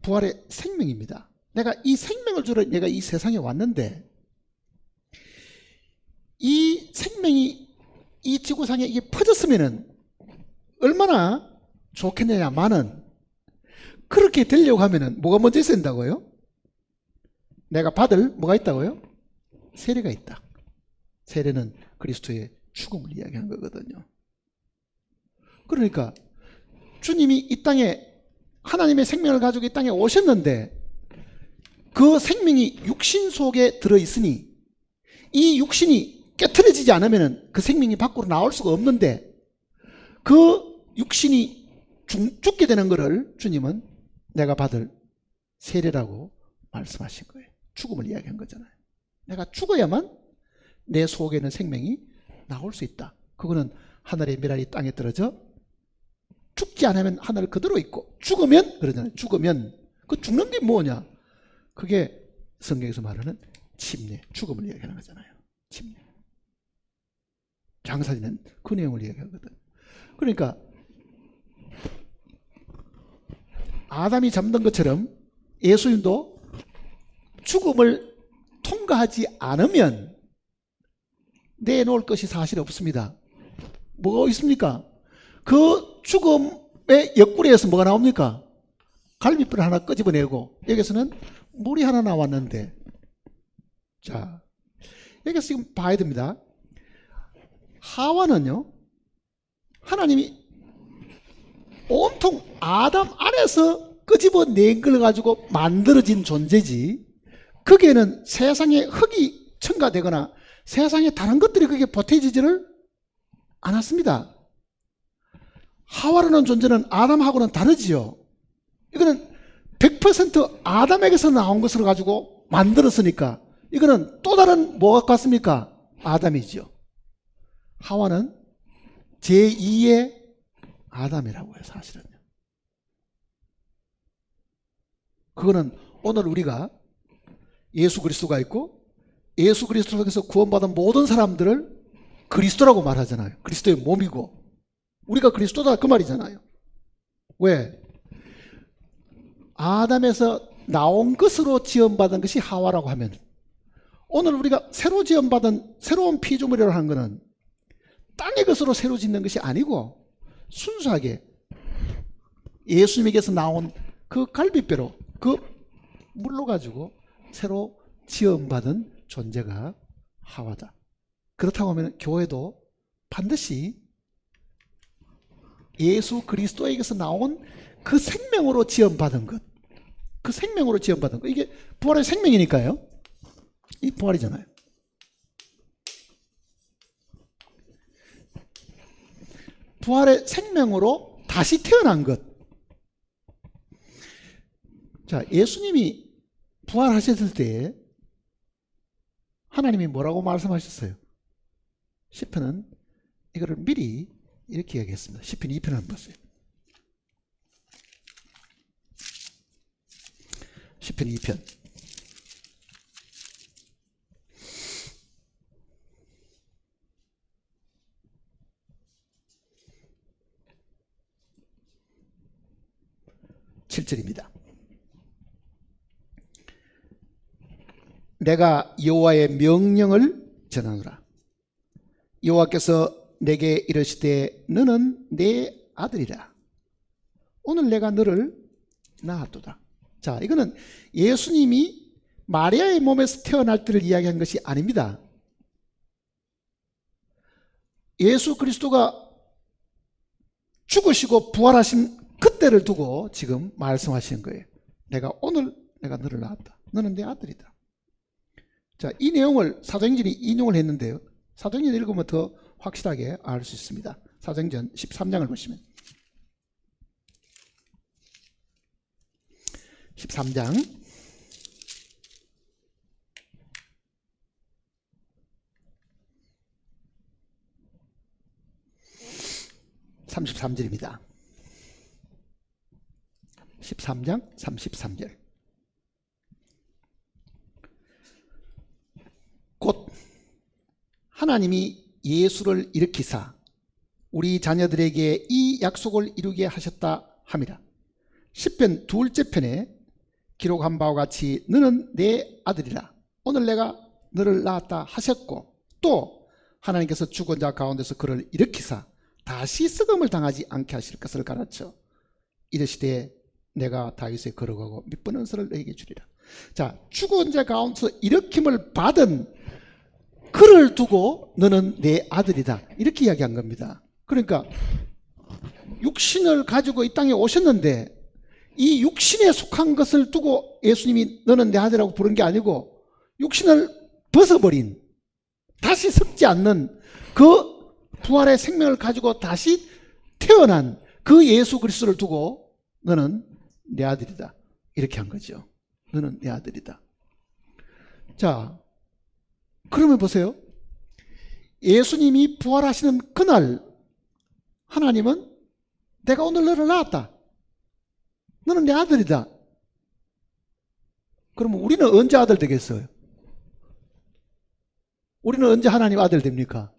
부활의 생명입니다. 내가 이 생명을 주러 내가 이 세상에 왔는데, 이 생명이 이 지구상에 이게 퍼졌으면은 얼마나 좋겠느냐마는, 그렇게 되려고 하면은 뭐가 먼저 있어야 된다고요? 내가 받을 뭐가 있다고요? 세례가 있다. 세례는 그리스도의 죽음을 이야기하는 거거든요. 그러니까 주님이 이 땅에 하나님의 생명을 가지고 이 땅에 오셨는데, 그 생명이 육신 속에 들어있으니 이 육신이 깨트려지지 않으면 그 생명이 밖으로 나올 수가 없는데, 그 육신이 죽게 되는 것을 주님은 내가 받을 세례라고 말씀하신 거예요. 죽음을 이야기한 거잖아요. 내가 죽어야만 내 속에 있는 생명이 나올 수 있다. 그거는 하늘의 미랄이 땅에 떨어져 죽지 않으면 하늘 그대로 있고, 죽으면 그러잖아요. 죽으면 그 죽는 게 뭐냐? 그게 성경에서 말하는 침례, 죽음을 이야기하는 거잖아요. 침례. 장사지는 그 내용을 이야기하거든. 그러니까 아담이 잠든 것처럼 예수님도 죽음을 통과하지 않으면 내놓을 것이 사실 없습니다. 뭐가 있습니까? 그 죽음의 옆구리에서 뭐가 나옵니까? 갈비뼈 하나 끄집어내고, 여기서는 물이 하나 나왔는데, 자, 여기서 지금 봐야 됩니다. 하와는요, 하나님이 온통 아담 안에서 끄집어낸 걸 가지고 만들어진 존재지, 거기에는 세상의 흙이 첨가되거나 세상의 다른 것들이 거기에 보태지지를 않았습니다. 하와라는 존재는 아담하고는 다르지요. 이거는 100% 아담에게서 나온 것을 가지고 만들었으니까 이거는 또 다른 뭐가 같습니까? 아담이죠. 하와는 제2의 아담이라고 해요, 사실은요. 그거는 오늘 우리가 예수 그리스도가 있고, 예수 그리스도 속에서 구원받은 모든 사람들을 그리스도라고 말하잖아요. 그리스도의 몸이고, 우리가 그리스도다 그 말이잖아요. 왜? 아담에서 나온 것으로 지음받은 것이 하와라고 하면, 오늘 우리가 새로 지음받은 새로운 피조물이라고 하는 것은 땅의 것으로 새로 짓는 것이 아니고 순수하게 예수님에게서 나온 그 갈비뼈로, 그 물로 가지고 새로 지음받은 존재가 하와다. 그렇다고 하면 교회도 반드시 예수 그리스도에게서 나온 그 생명으로 지음받은 것, 그 생명으로 지음받은 것, 이게 부활의 생명이니까요. 이 부활이잖아요. 부활의 생명으로 다시 태어난 것. 자, 예수님이 부활하셨을 때 하나님이 뭐라고 말씀하셨어요? 시편은 이거를 미리 이렇게 이야기했습니다. 시편 2편 한번 보세요. 시편 2편. (7절입니다) 내가 여호와의 명령을 전하노라. 여호와께서 내게 이르시되 너는 내 아들이라. 오늘 내가 너를 낳았도다. 자, 이거는 예수님이 마리아의 몸에서 태어날 때를 이야기한 것이 아닙니다. 예수 그리스도가 죽으시고 부활하신 그때를 두고 지금 말씀하시는 거예요. 오늘 내가 너를 낳았다. 너는 내 아들이다. 자, 이 내용을 사도행전이 인용을 했는데요, 사도행전 읽으면 더 확실하게 알 수 있습니다. 사도행전 13장을 보시면, 13장 33절입니다. 13장 33절. 곧 하나님이 예수를 일으키사 우리 자녀들에게 이 약속을 이루게 하셨다 함이라. 시편 둘째 편에 기록한 바와 같이 너는 내 아들이라 오늘 내가 너를 낳았다 하셨고, 또 하나님께서 죽은 자 가운데서 그를 일으키사 다시 썩음을 당하지 않게 하실 것을 가르쳐 이르시되 내가 다윗의 거룩하고 미쁜 은사를 너에게 주리라. 자, 죽은 자 가운데서 일으킴을 받은 그를 두고 너는 내 아들이다, 이렇게 이야기한 겁니다. 그러니까 육신을 가지고 이 땅에 오셨는데 이 육신에 속한 것을 두고 예수님이 너는 내 아들이라고 부른 게 아니고, 육신을 벗어버린, 다시 썩지 않는 그 부활의 생명을 가지고 다시 태어난 그 예수 그리스도를 두고 너는 내 아들이다, 이렇게 한 거죠. 너는 내 아들이다. 자, 그러면 보세요. 예수님이 부활하시는 그날 하나님은 내가 오늘 너를 낳았다, 너는 내 아들이다. 그러면 우리는 언제 아들 되겠어요? 우리는 언제 하나님 아들 됩니까?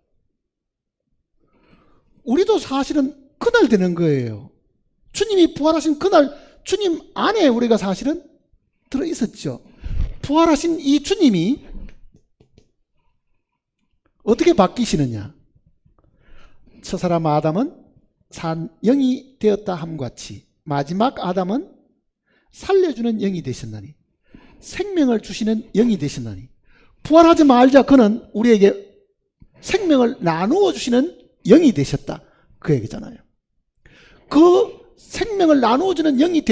우리도 사실은 그날 되는 거예요. 주님이 부활하신 그날 주님 안에 우리가 사실은 들어있었죠. 부활하신 이 주님이 어떻게 바뀌시느냐? 첫사람 아담은 산 영이 되었다 함과 같이 마지막 아담은 살려주는 영이 되셨나니, 생명을 주시는 영이 되셨나니, 부활하지 말자 그는 우리에게 생명을 나누어 주시는 영이 되셨다, 그 얘기잖아요. 그 생명을 나누어 주는 영이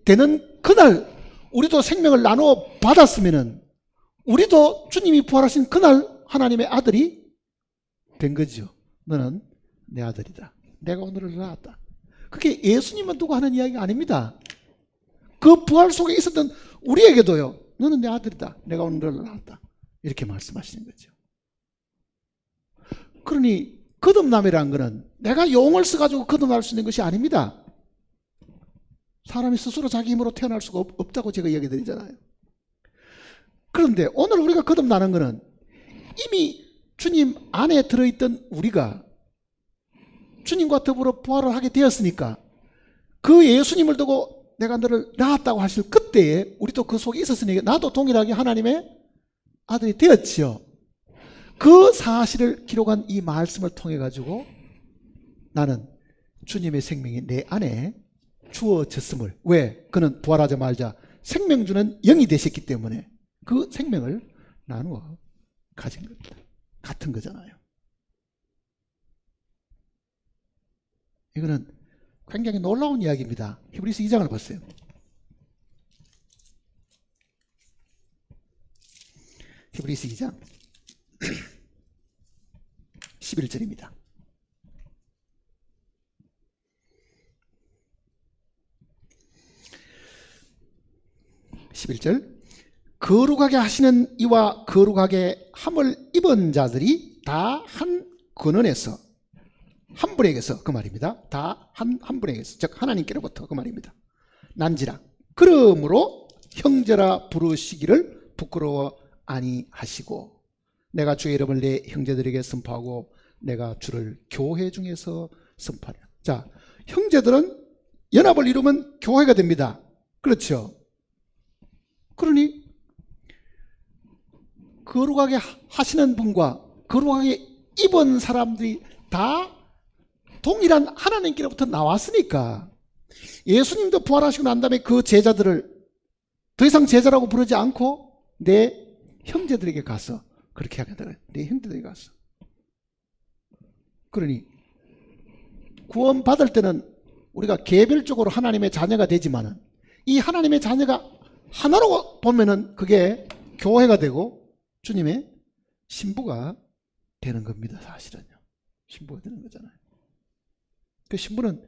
되는 그날 우리도 생명을 나누어 받았으면은 우리도 주님이 부활하신 그날 하나님의 아들이 된 거죠. 너는 내 아들이다, 내가 오늘을 낳았다. 그게 예수님만 두고 하는 이야기가 아닙니다. 그 부활 속에 있었던 우리에게도요, 너는 내 아들이다, 내가 오늘을 낳았다, 이렇게 말씀하시는 거죠. 그러니 거듭남이라는 것은 내가 용을 써가지고 거듭날 수 있는 것이 아닙니다. 사람이 스스로 자기 힘으로 태어날 수가 없다고 제가 이야기 드리잖아요. 그런데 오늘 우리가 거듭나는 것은 이미 주님 안에 들어있던 우리가 주님과 더불어 부활을 하게 되었으니까 그 예수님을 두고 내가 너를 낳았다고 하실 그때에 우리도 그 속에 있었으니까 나도 동일하게 하나님의 아들이 되었지요. 그 사실을 기록한 이 말씀을 통해 가지고 나는 주님의 생명이 내 안에 주어졌음을, 왜? 그는 부활하자마자 생명 주는 영이 되셨기 때문에 그 생명을 나누어 가진 겁니다. 같은 거잖아요. 이거는 굉장히 놀라운 이야기입니다. 히브리서 2장을 보세요. 히브리서 2장 11절입니다. 11절. 거룩하게 하시는 이와 거룩하게 함을 입은 자들이 다 한 근원에서, 한 분에게서, 그 말입니다. 다 한 분에게서, 즉 하나님께로부터, 그 말입니다. 난지라 그러므로 형제라 부르시기를 부끄러워 아니하시고 내가 주의 이름을 내 형제들에게 선포하고 내가 주를 교회 중에서 선포하라. 자, 형제들은 연합을 이루면 교회가 됩니다. 그렇죠? 그러니 거룩하게 하시는 분과 거룩하게 입은 사람들이 다 동일한 하나님께로부터 나왔으니까 예수님도 부활하시고 난 다음에 그 제자들을 더 이상 제자라고 부르지 않고 내 형제들에게 가서 그렇게 하게 되는, 내 형제들에게 가서. 그러니 구원 받을 때는 우리가 개별적으로 하나님의 자녀가 되지만은 이 하나님의 자녀가 하나로 보면은 그게 교회가 되고 주님의 신부가 되는 겁니다. 사실은요. 신부가 되는 거잖아요. 그 신부는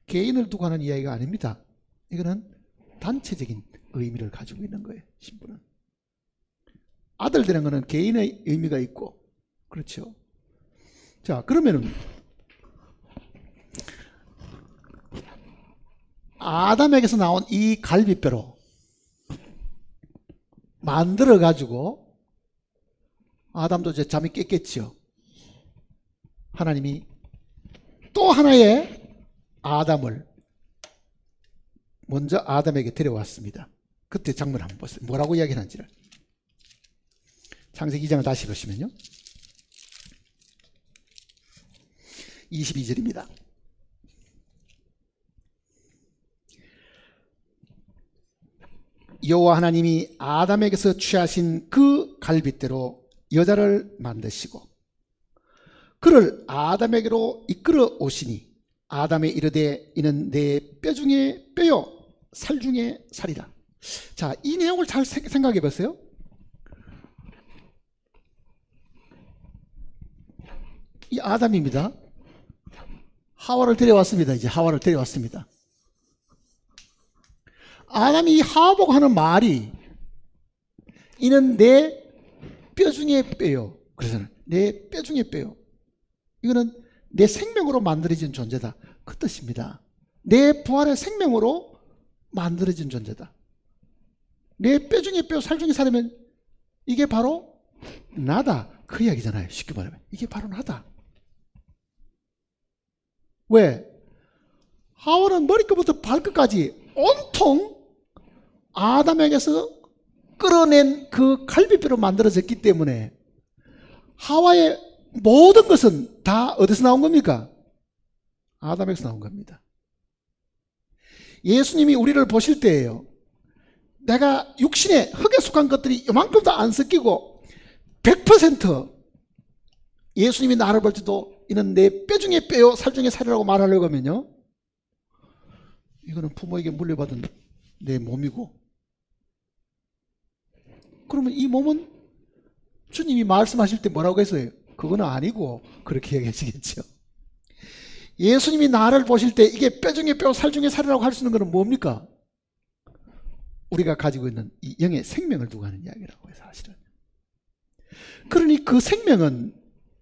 개인을 두고 하는 이야기가 아닙니다. 이거는 단체적인 의미를 가지고 있는 거예요. 신부는. 아들 되는 것은 개인의 의미가 있고, 그렇죠. 자, 그러면은 아담에게서 나온 이 갈비뼈로 만들어 가지고 아담도 이제 잠이 깼겠죠. 하나님이 또 하나의 아담을 먼저 아담에게 데려왔습니다. 그때 장면 한번 보세요. 뭐라고 이야기하는지를. 창세기 2장을 다시 보시면요. 22절입니다. 여호와 하나님이 아담에게서 취하신 그 갈빗대로 여자를 만드시고 그를 아담에게로 이끌어 오시니 아담이 이르되 이는 내 뼈 중에 뼈요 살 중에 살이라. 자, 이 내용을 잘 생각해 보세요. 이 아담입니다. 하와를 데려왔습니다. 이제 하와를 데려왔습니다. 아담이 이 하와 보고 하는 말이 이는 내 뼈 중에 뼈요. 그래서 내 뼈 중에 뼈요. 이거는 내 생명으로 만들어진 존재다. 그 뜻입니다. 내 부활의 생명으로 만들어진 존재다. 내 뼈 중에 뼈, 살 중에 살이면 이게 바로 나다. 그 이야기잖아요. 쉽게 말하면. 이게 바로 나다. 왜? 하와는 머리끝부터 발끝까지 온통 아담에게서 끌어낸 그 갈비뼈로 만들어졌기 때문에 하와의 모든 것은 다 어디서 나온 겁니까? 아담에게서 나온 겁니다. 예수님이 우리를 보실 때에요. 내가 육신에 흙에 속한 것들이 이만큼도 안 섞이고 100% 예수님이 나를 볼 때도 이는 내 뼈 중에 뼈요 살 중에 살이라고 말하려고 하면요. 이거는 부모에게 물려받은 내 몸이고 그러면 이 몸은 주님이 말씀하실 때 뭐라고 했어요? 그거는 아니고 그렇게 얘기하시겠죠. 예수님이 나를 보실 때 이게 뼈 중에 뼈 살 중에 살이라고 할 수 있는 것은 뭡니까? 우리가 가지고 있는 이 영의 생명을 두고 하는 이야기라고 해서 사실은. 그러니 그 생명은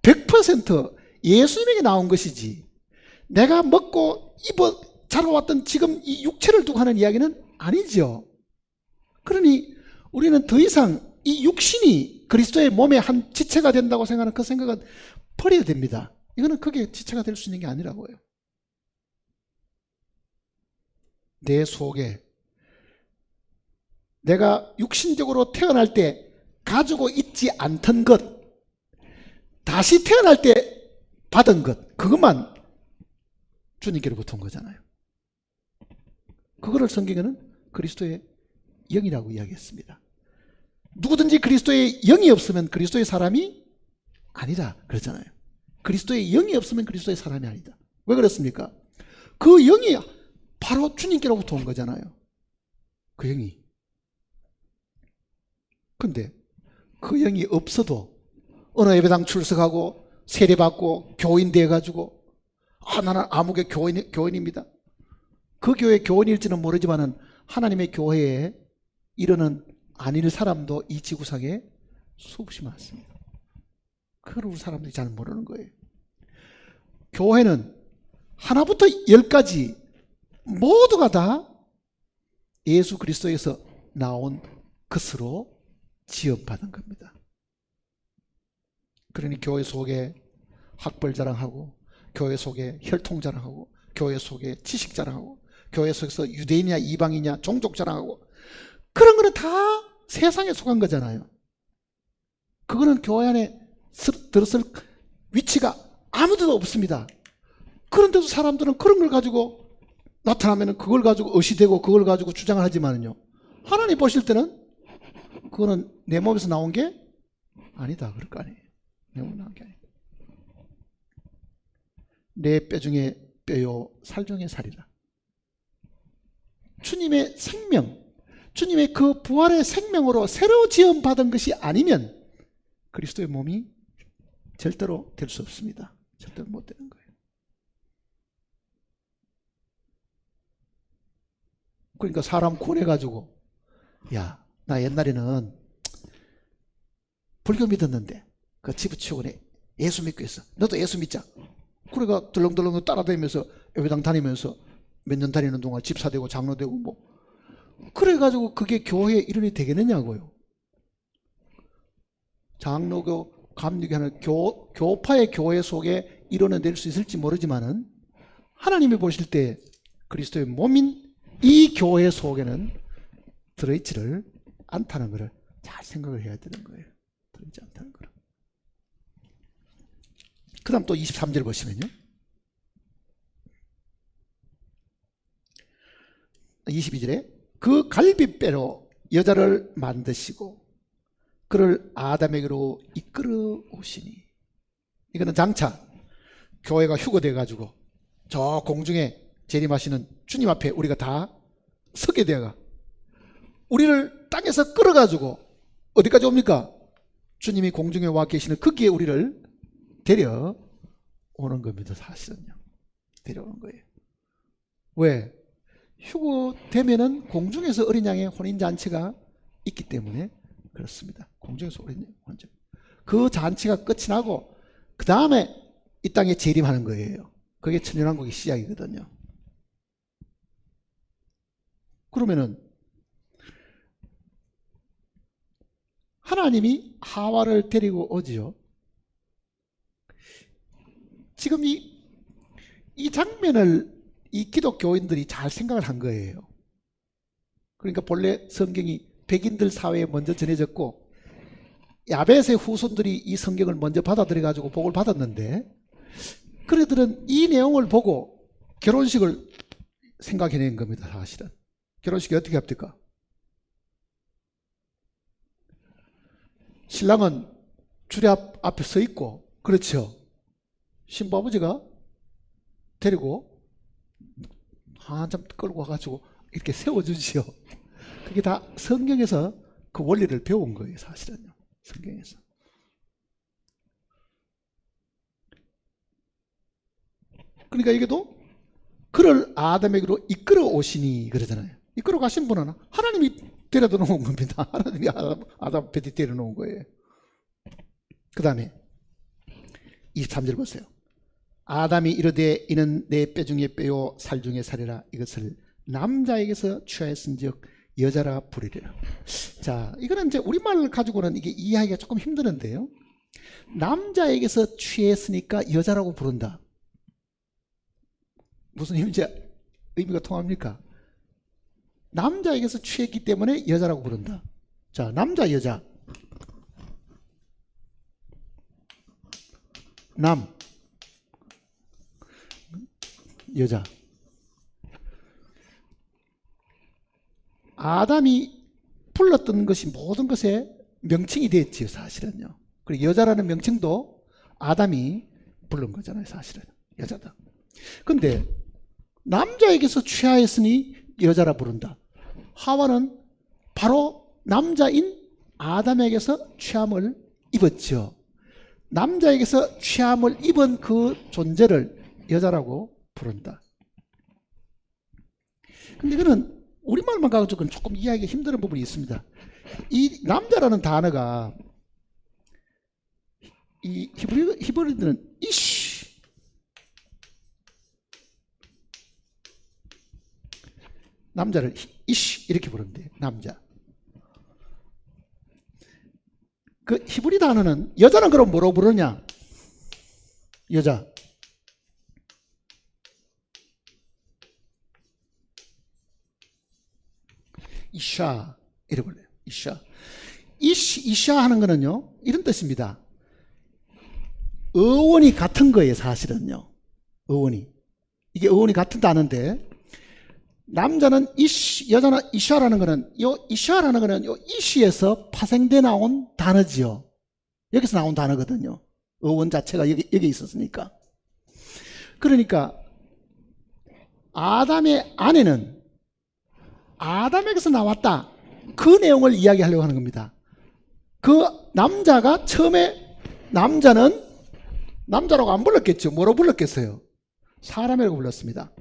100% 예수님에게 나온 것이지 내가 먹고 입어 자라왔던 지금 이 육체를 두고 하는 이야기는 아니죠. 그러니 우리는 더 이상 이 육신이 그리스도의 몸의 한 지체가 된다고 생각하는 그 생각은 버려야 됩니다. 이거는 그게 지체가 될 수 있는 게 아니라고요. 내 속에 내가 육신적으로 태어날 때 가지고 있지 않던 것, 다시 태어날 때 받은 것, 그것만 주님께로부터 온 거잖아요. 그거를 성경에는 그리스도의 영이라고 이야기했습니다. 누구든지 그리스도의 영이 없으면 그리스도의 사람이 아니다 그랬잖아요. 그리스도의 영이 없으면 그리스도의 사람이 아니다. 왜 그렇습니까? 그 영이 바로 주님께로부터 온 거잖아요. 그 영이. 근데 그 영이 없어도 어느 예배당 출석하고 세례받고 교인 돼가지고 나는 아무개 교인입니다. 그 교회 교인일지는 모르지만은 하나님의 교회에 이르는 아닐 사람도 이 지구상에 수없이 많습니다. 그걸 우리 사람들이 잘 모르는 거예요. 교회는 하나부터 10까지 모두가 다 예수 그리스도에서 나온 것으로 지음받은 겁니다. 그러니 교회 속에 학벌 자랑하고 교회 속에 혈통 자랑하고 교회 속에 지식 자랑하고 교회 속에서 유대인이냐 이방이냐 종족 자랑하고 그런 거는 다 세상에 속한 거잖아요. 그거는 교회 안에 들었을 위치가 아무데도 없습니다. 그런데도 사람들은 그런 걸 가지고 나타나면 그걸 가지고 의시되고 그걸 가지고 주장을 하지만요. 하나님 보실 때는 그거는 내 몸에서 나온 게 아니다. 그럴 거 아니에요. 내 몸에서 나온 게 아니다. 내 뼈 중에 뼈요 살 중에 살이라. 주님의 생명, 주님의 그 부활의 생명으로 새로 지음받은 것이 아니면 그리스도의 몸이 절대로 될 수 없습니다. 절대로 못 되는 거예요. 그러니까 사람 권해가지고 야, 나 옛날에는 불교 믿었는데 그 지부치고네 예수 믿고 있어. 너도 예수 믿자. 그래가 덜렁덜렁 따라다니면서 예배당 다니면서 몇 년 다니는 동안 집사 되고 장로 되고 뭐 그래가지고 그게 교회에 일원이 되겠느냐고요. 장로교, 감리교 하는 교파의 교회 속에 일원은 될 수 있을지 모르지만은 하나님이 보실 때 그리스도의 몸인 이 교회 속에는 들어있지를 않다는 것을 잘 생각을 해야 되는 거예요. 들어있지 않다는 거를. 그 다음 또 23절 보시면요. 22절에 그 갈빗배로 여자를 만드시고 그를 아담에게로 이끌어 오시니. 이거는 장차 교회가 휴거돼 가지고 저 공중에 재림하시는 주님 앞에 우리가 다 서게 되어가 우리를 땅에서 끌어가지고 어디까지 옵니까? 주님이 공중에 와 계시는 거기에 우리를 데려오는 겁니다. 사실은요. 데려오는 거예요. 왜? 휴거되면은 공중에서 어린 양의 혼인잔치가 있기 때문에 그렇습니다. 공중에서 어린 양 혼인잔치. 그 잔치가 끝이 나고 그 다음에 이 땅에 재림하는 거예요. 그게 천년왕국의 시작이거든요. 그러면은 하나님이 하와를 데리고 오지요. 지금 이 장면을 이 기독교인들이 잘 생각을 한 거예요. 그러니까 본래 성경이 백인들 사회에 먼저 전해졌고 야벳의 후손들이 이 성경을 먼저 받아들여 가지고 복을 받았는데 그들은 이 내용을 보고 결혼식을 생각해낸 겁니다. 사실은 결혼식이 어떻게 합니까? 신랑은 주례 앞에 서 있고, 그렇죠? 신부 아버지가 데리고 한참 끌고 와가지고 이렇게 세워주지요. 그게 다 성경에서 그 원리를 배운 거예요. 사실은요. 성경에서. 그러니까 이게도 그를 아담에게로 이끌어 오시니 그러잖아요. 이끌어 가신 분은 하나님이 데려다 놓은 겁니다. 하나님이 아담 배에 데려놓은 거예요. 그 다음에 23절 보세요. 아담이 이르되 이는 내 뼈 중에 뼈요 살 중에 살이라 이것을 남자에게서 취하였은즉 여자라 부르리라. 자, 이거는 이제 우리말 가지고는 이게 이해하기가 조금 힘드는데요. 남자에게서 취했으니까 여자라고 부른다. 무슨 의미가 통합니까? 남자에게서 취했기 때문에 여자라고 부른다. 자, 남자, 여자. 남, 여자. 아담이 불렀던 것이 모든 것에 명칭이 됐지요, 사실은요. 그리고 여자라는 명칭도 아담이 부른 거잖아요, 사실은. 여자다. 근데 남자에게서 취하였으니 여자라 부른다. 하와는 바로 남자인 아담에게서 취함을 입었죠. 남자에게서 취함을 입은 그 존재를 여자라고 부른다. 근데 이거는 우리말만 가지고는 조금 이해하기 힘든 부분이 있습니다. 이 남자라는 단어가 이 히브리들은 이쉬, 남자를 이쉬 이렇게 부른대요. 남자. 그 히브리 단어는 여자는 그럼 뭐로 부르냐? 여자. 이샤 이래 불러요. 이샤. 이샤 하는 거는요 이런 뜻입니다. 어원이 같은 거예요. 사실은요. 어원이. 이게 어원이 같은 단어인데 남자는 이시, 여자는 이샤라는 거는 요 이샤라는 거는 요 이시에서 파생돼 나온 단어지요. 여기서 나온 단어거든요. 어원 자체가 여기 있었으니까. 그러니까 아담의 아내는 아담에게서 나왔다. 그 내용을 이야기하려고 하는 겁니다. 그 남자가 처음에 남자는 남자라고 안 불렀겠죠. 뭐로 불렀겠어요? 사람이라고 불렀습니다.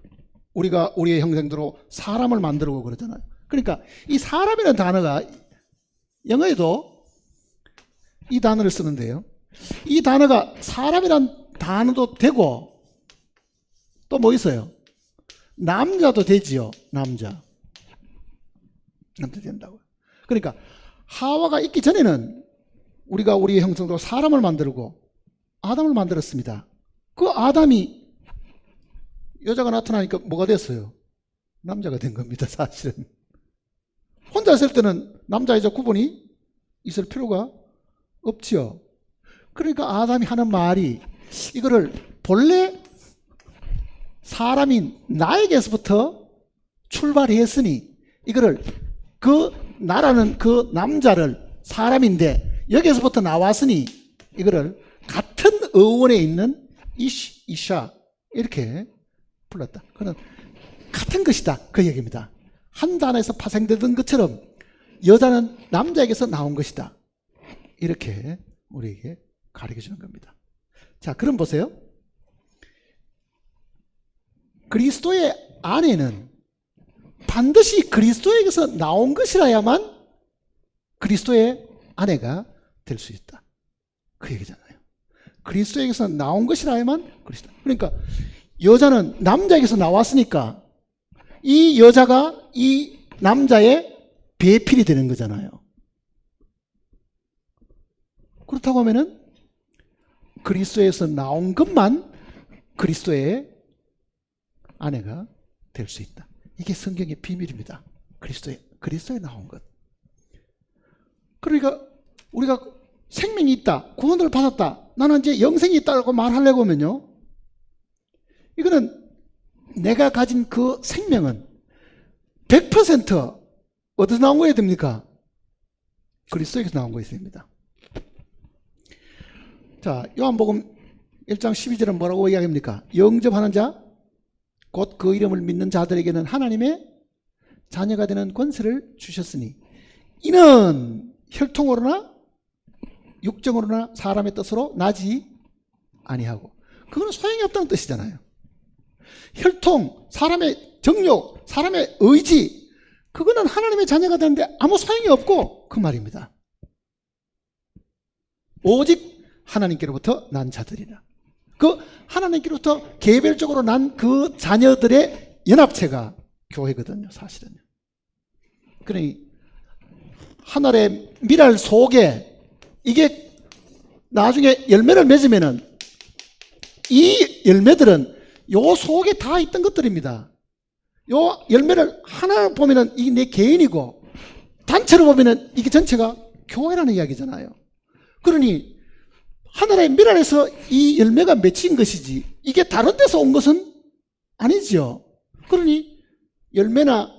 우리가 우리의 형상대로 사람을 만들고 그러잖아요. 그러니까 이 사람이라는 단어가 영어에도 이 단어를 쓰는데요. 이 단어가 사람이란 단어도 되고 또 뭐 있어요? 남자도 되지요. 남자 된다고요. 그러니까 하와가 있기 전에는 우리가 우리의 형상대로 사람을 만들고 아담을 만들었습니다. 그 아담이 여자가 나타나니까 뭐가 됐어요? 남자가 된 겁니다. 사실은 혼자 있을 때는 남자 여자 구분이 있을 필요가 없지요. 그러니까 아담이 하는 말이 이거를 본래 사람인 나에게서부터 출발했으니 이거를 그 나라는 그 남자를 사람인데 여기에서부터 나왔으니 이거를 같은 어원에 있는 이샤 이렇게 불렀다. 그는 같은 것이다 그 얘기입니다. 한 단어에서 파생되던 것처럼 여자는 남자에게서 나온 것이다. 이렇게 우리에게 가르쳐 주는 겁니다. 자, 그럼 보세요. 그리스도의 아내는 반드시 그리스도에게서 나온 것이라야만 그리스도의 아내가 될 수 있다. 그 얘기잖아요. 그리스도에게서 나온 것이라야만 그리스도. 그러니까 여자는 남자에게서 나왔으니까 이 여자가 이 남자의 배필이 되는 거잖아요. 그렇다고 하면은 그리스도에서 나온 것만 그리스도의 아내가 될 수 있다. 이게 성경의 비밀입니다. 그리스도에 나온 것. 그러니까 우리가 생명이 있다, 구원을 받았다, 나는 이제 영생이 있다고 말하려고 하면요, 이거는 내가 가진 그 생명은 100% 어디서 나온 거야 됩니까? 그리스도에게서 나온 것입니다. 자, 요한복음 1장 12절은 뭐라고 이야기합니까? 영접하는 자, 곧 그 이름을 믿는 자들에게는 하나님의 자녀가 되는 권세를 주셨으니 이는 혈통으로나 육정으로나 사람의 뜻으로 나지 아니하고. 그건 소용이 없다는 뜻이잖아요. 혈통, 사람의 정욕, 사람의 의지, 그거는 하나님의 자녀가 되는데 아무 소용이 없고 그 말입니다. 오직 하나님께로부터 난 자들이라. 그 하나님께로부터 개별적으로 난 그 자녀들의 연합체가 교회거든요. 사실은요. 그러니 하늘의 미랄 속에 이게 나중에 열매를 맺으면은 이 열매들은 요 속에 다 있던 것들입니다. 요 열매를 하나 보면은 이게 내 개인이고 단체로 보면은 이게 전체가 교회라는 이야기잖아요. 그러니 하늘의 미랄에서 이 열매가 맺힌 것이지 이게 다른 데서 온 것은 아니죠. 그러니 열매나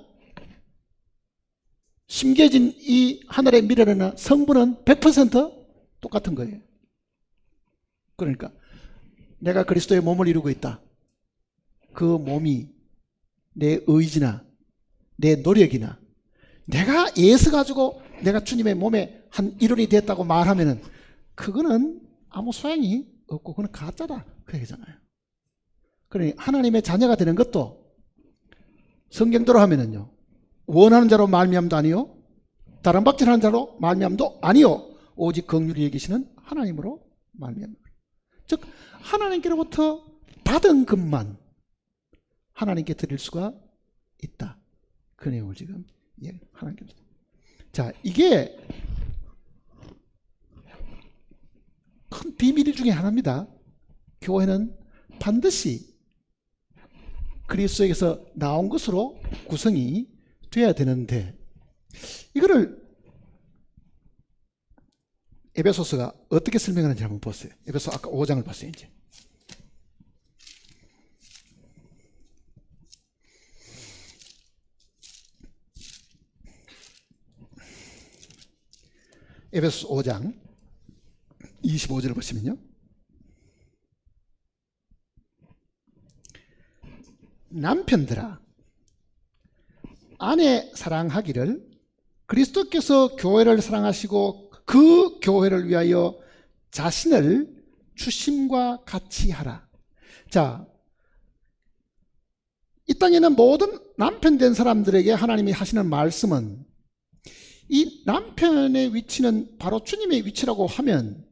심겨진 이 하늘의 미랄이나 성분은 100% 똑같은 거예요. 그러니까 내가 그리스도의 몸을 이루고 있다. 그 몸이 내 의지나 내 노력이나 내가 애써 가지고 내가 주님의 몸의 한 일원이 됐다고 말하면은 그거는 아무 소용이 없고 그건 가짜다 그 얘기잖아요. 그러니 하나님의 자녀가 되는 것도 성경대로 하면은요, 원하는 자로 말미암도 아니요, 다른 박질하는 자로 말미암도 아니요, 오직 긍휼히 여기시는 하나님으로 말미암. 즉 하나님께로부터 받은 것만 하나님께 드릴 수가 있다. 그 내용을 지금 하나님께로부터. 자, 이게 큰 비밀 중에 하나입니다. 교회는 반드시 그리스도에게서 나온 것으로 구성이 돼야 되는데 이거를 에베소서가 어떻게 설명하는지 한번 보세요. 에베소 아까 5장을 봤어요. 이제 에베소 5장 25절을 보시면요, 남편들아 아내 사랑하기를 그리스도께서 교회를 사랑하시고 그 교회를 위하여 자신을 주심과 같이 하라. 자, 이 땅에 있는 모든 남편 된 사람들에게 하나님이 하시는 말씀은 이 남편의 위치는 바로 주님의 위치라고 하면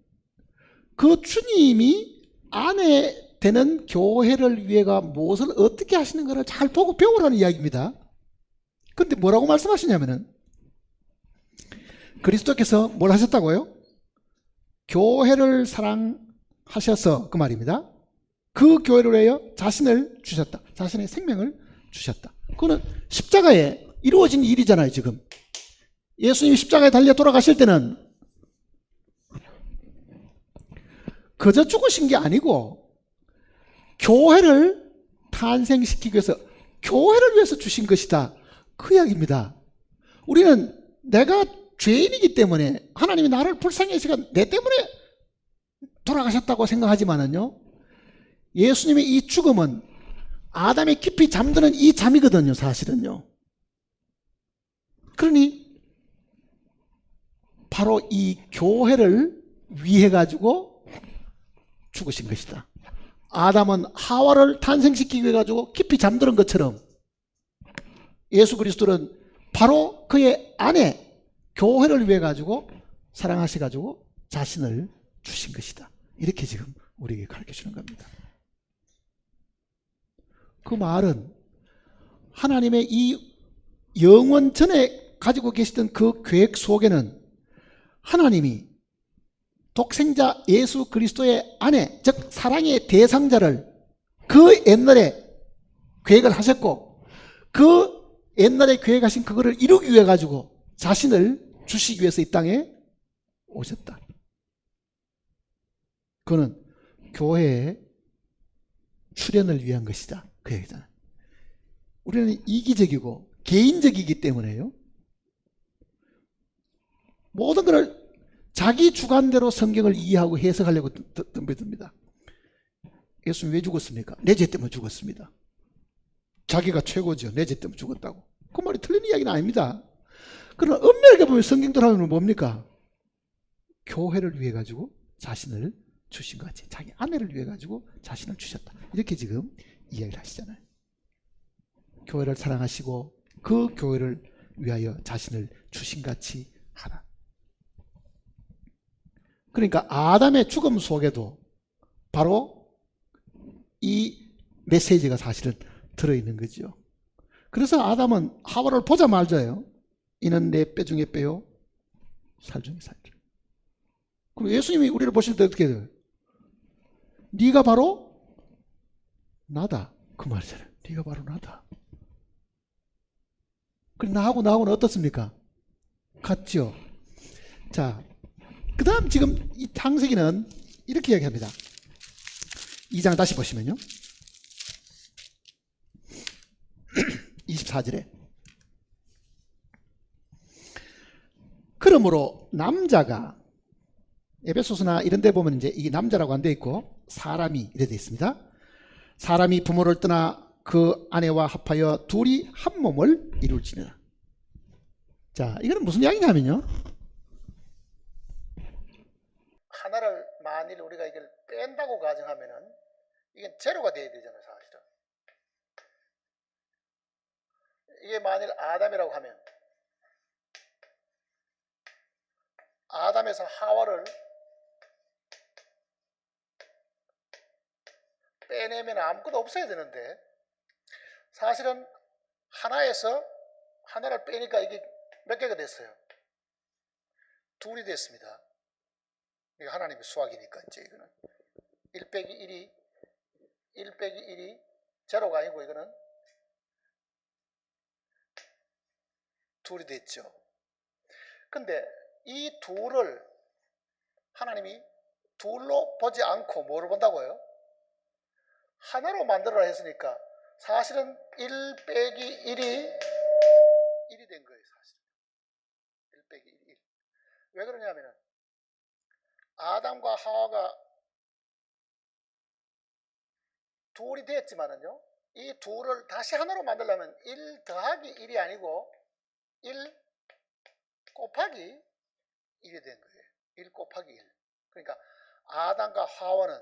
그 주님이 아내 되는 교회를 위해가 무엇을 어떻게 하시는가를 잘 보고 배우라는 이야기입니다. 그런데 뭐라고 말씀하시냐면은 그리스도께서 뭘 하셨다고요? 교회를 사랑하셔서 그 말입니다. 그 교회를 위하여 자신을 주셨다. 자신의 생명을 주셨다. 그거는 십자가에 이루어진 일이잖아요. 지금 예수님이 십자가에 달려 돌아가실 때는 그저 죽으신 게 아니고 교회를 탄생시키기 위해서 교회를 위해서 주신 것이다. 그 이야기입니다. 우리는 내가 죄인이기 때문에 하나님이 나를 불쌍히 여기시고 내 때문에 돌아가셨다고 생각하지만은요, 예수님의 이 죽음은 아담이 깊이 잠드는 이 잠이거든요. 사실은요. 그러니 바로 이 교회를 위해 가지고 죽으신 것이다. 아담은 하와를 탄생시키기 위해 가지고 깊이 잠드는 것처럼 예수 그리스도는 바로 그의 아내 교회를 위해 가지고 사랑하셔 가지고 자신을 주신 것이다. 이렇게 지금 우리에게 가르쳐 주는 겁니다. 그 말은 하나님의 이 영원 전에 가지고 계시던 그 계획 속에는 하나님이 독생자 예수 그리스도의 아내, 즉 사랑의 대상자를 그 옛날에 계획을 하셨고 그 옛날에 계획하신 그거를 이루기 위해 가지고 자신을 주시기 위해서 이 땅에 오셨다. 그거는 교회의 출현을 위한 것이다. 그 얘기잖아요. 우리는 이기적이고 개인적이기 때문에요. 모든 것을 자기 주관대로 성경을 이해하고 해석하려고 덤벼듭니다. 예수님 왜 죽었습니까? 내 죄 때문에 죽었습니다. 자기가 최고죠. 내 죄 때문에 죽었다고. 그 말이 틀린 이야기는 아닙니다. 그러나 엄밀하게 보면 성경대로 하면 뭡니까? 교회를 위해 가지고 자신을 주신 것 같이 자기 아내를 위해 가지고 자신을 주셨다. 이렇게 지금 이야기를 하시잖아요. 교회를 사랑하시고 그 교회를 위하여 자신을 주신 같이 하라. 그러니까 아담의 죽음 속에도 바로 이 메시지가 사실은 들어있는 거죠. 그래서 아담은 하와를 보자마자요, 이는 내 뼈 중에 뼈요 살 중에 살이라. 그럼 예수님이 우리를 보실 때 어떻게 돼요? 네가 바로 나다. 그 말이잖아요. 네가 바로 나다. 그럼 나하고는 어떻습니까? 같죠. 자, 그 다음 지금 이 창세기는 이렇게 이야기합니다. 2장 다시 보시면요. 24절에 그러므로 남자가 에베소서나 이런 데 보면 이제 이게 남자라고 안 돼 있고 사람이 이래 돼 있습니다. 사람이 부모를 떠나 그 아내와 합하여 둘이 한 몸을 이룰지니라. 자, 이거는 무슨 이야기냐면요, 하나를 만일 우리가 이걸 뺀다고 가정하면은 이게 제로가 돼야 되잖아요. 사실은 이게 만일 아담이라고 하면 아담에서 하와를 빼내면 아무것도 없어야 되는데 사실은 하나에서 하나를 빼니까 이게 몇 개가 됐어요? 둘이 됐습니다. 이게 하나님의 수학이니까 이제 이거는 1 빼기 1이 1 빼기 1이 제로가 아니고 이거는 둘이 됐죠. 근데 이 둘을 하나님이 둘로 보지 않고 뭐로 본다고요? 하나로 만들어라 했으니까 사실은 1 빼기 1이 된 거예요. 사실은 1 빼기 1. 왜 그러냐면은 아담과 하와가 둘이 됐지만은요, 이 둘을 다시 하나로 만들려면 1 더하기 1이 아니고 1 곱하기 1이 된 거예요. 1 곱하기 1. 그러니까 아담과 하와는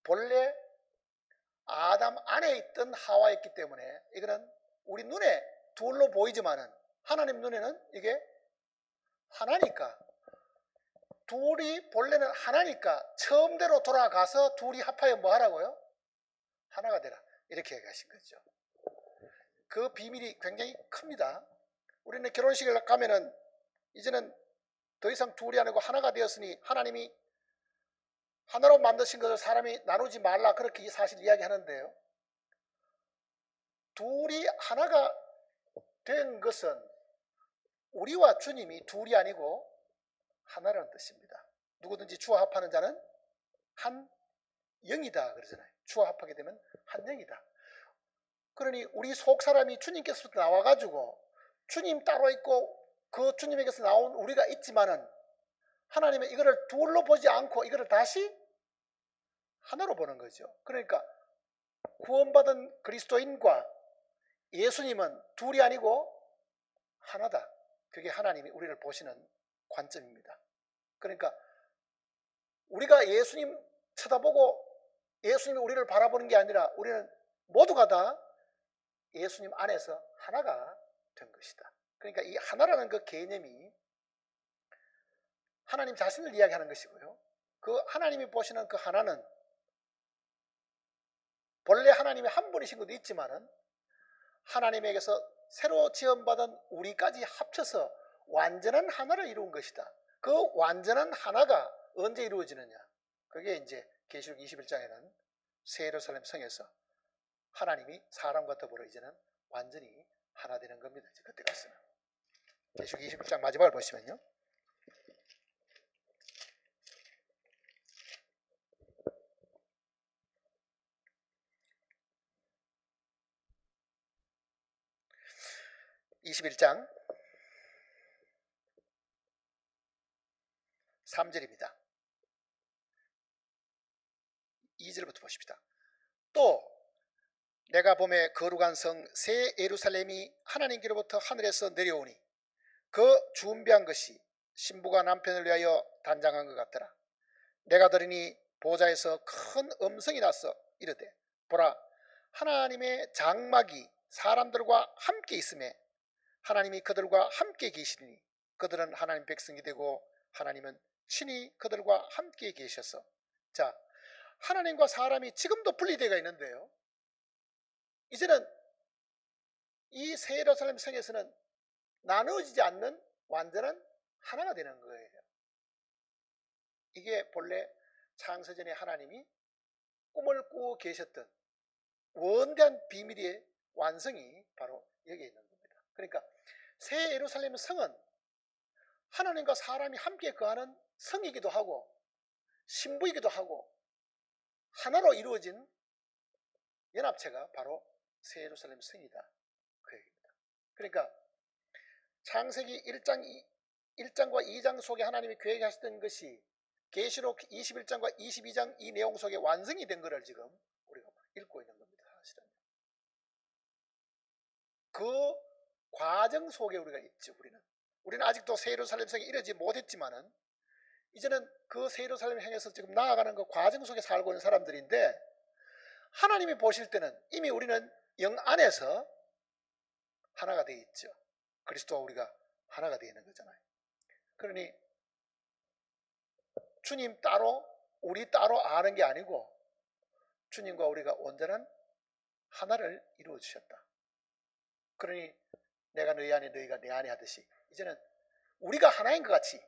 본래 아담 안에 있던 하와였기 때문에 이거는 우리 눈에 둘로 보이지만은 하나님 눈에는 이게 하나니까, 둘이 본래는 하나니까 처음대로 돌아가서 둘이 합하여 뭐 하라고요? 하나가 되라, 이렇게 얘기하신 거죠. 그 비밀이 굉장히 큽니다. 우리는 결혼식을 가면은 이제는 더 이상 둘이 아니고 하나가 되었으니 하나님이 하나로 만드신 것을 사람이 나누지 말라, 그렇게 사실 이야기하는데요, 둘이 하나가 된 것은 우리와 주님이 둘이 아니고 하나라는 뜻입니다. 누구든지 주와 합하는 자는 한 영이다 그러잖아요. 주와 합하게 되면 한 영이다. 그러니 우리 속 사람이 주님께서부터 나와가지고 주님 따로 있고 그 주님에게서 나온 우리가 있지만은 하나님은 이거를 둘로 보지 않고 이거를 다시 하나로 보는 거죠. 그러니까 구원받은 그리스도인과 예수님은 둘이 아니고 하나다. 그게 하나님이 우리를 보시는 관점입니다. 그러니까 우리가 예수님 쳐다보고 예수님이 우리를 바라보는 게 아니라 우리는 모두가 다 예수님 안에서 하나가 된 것이다. 그러니까 이 하나라는 그 개념이 하나님 자신을 이야기하는 것이고요, 그 하나님이 보시는 그 하나는 본래 하나님이 한 분이신 것도 있지만은 하나님에게서 새로 지원받은 우리까지 합쳐서 완전한 하나를 이룬 것이다. 그 완전한 하나가 언제 이루어지느냐, 그게 이제 계시록 21장에는 새 예루살렘 성에서 하나님이 사람과 더불어 이제는 완전히 하나 되는 겁니다. 그때 가서는 계시록 21장 마지막을 보시면요, (21장) 3절입니다. 2절부터 보십시다. 또 내가 보매 거룩한 성 새 예루살렘이 하나님께로부터 하늘에서 내려오니 그 준비한 것이 신부가 남편을 위하여 단장한 것 같더라. 내가 들으니 보좌에서 큰 음성이 나서 이르되, 보라, 하나님의 장막이 사람들과 함께 있음에 하나님이 그들과 함께 계시니 그들은 하나님 백성이 되고 하나님은 친히 그들과 함께 계셔서. 자, 하나님과 사람이 지금도 분리되어 있는데요, 이제는 이 새 예루살렘 성에서는 나누어지지 않는 완전한 하나가 되는 거예요. 이게 본래 창세전에 하나님이 꿈을 꾸고 계셨던 원대한 비밀의 완성이 바로 여기에 있는 겁니다. 그러니까 새 예루살렘 성은 하나님과 사람이 함께 거하는 성이기도 하고 신부이기도 하고 하나로 이루어진 연합체가 바로 새 예루살렘 성이다, 그 얘기입니다. 그러니까 창세기 1장과 2장 속에 하나님이 계획하셨던 것이 계시록 21장과 22장 이 내용 속에 완성이 된 것을 지금 우리가 읽고 있는 겁니다. 사실은 그 과정 속에 우리가 있죠. 우리는 아직도 새 예루살렘 성에 이르지 못했지만은 이제는 그 새 예루살렘 향해서 지금 나아가는 그 과정 속에 살고 있는 사람들인데, 하나님이 보실 때는 이미 우리는 영 안에서 하나가 되어 있죠. 그리스도와 우리가 하나가 되어 있는 거잖아요. 그러니 주님 따로 우리 따로 아는 게 아니고 주님과 우리가 온전한 하나를 이루어 주셨다. 그러니 내가 너희 안에 너희가 내 안에 하듯이 이제는 우리가 하나인 것 같이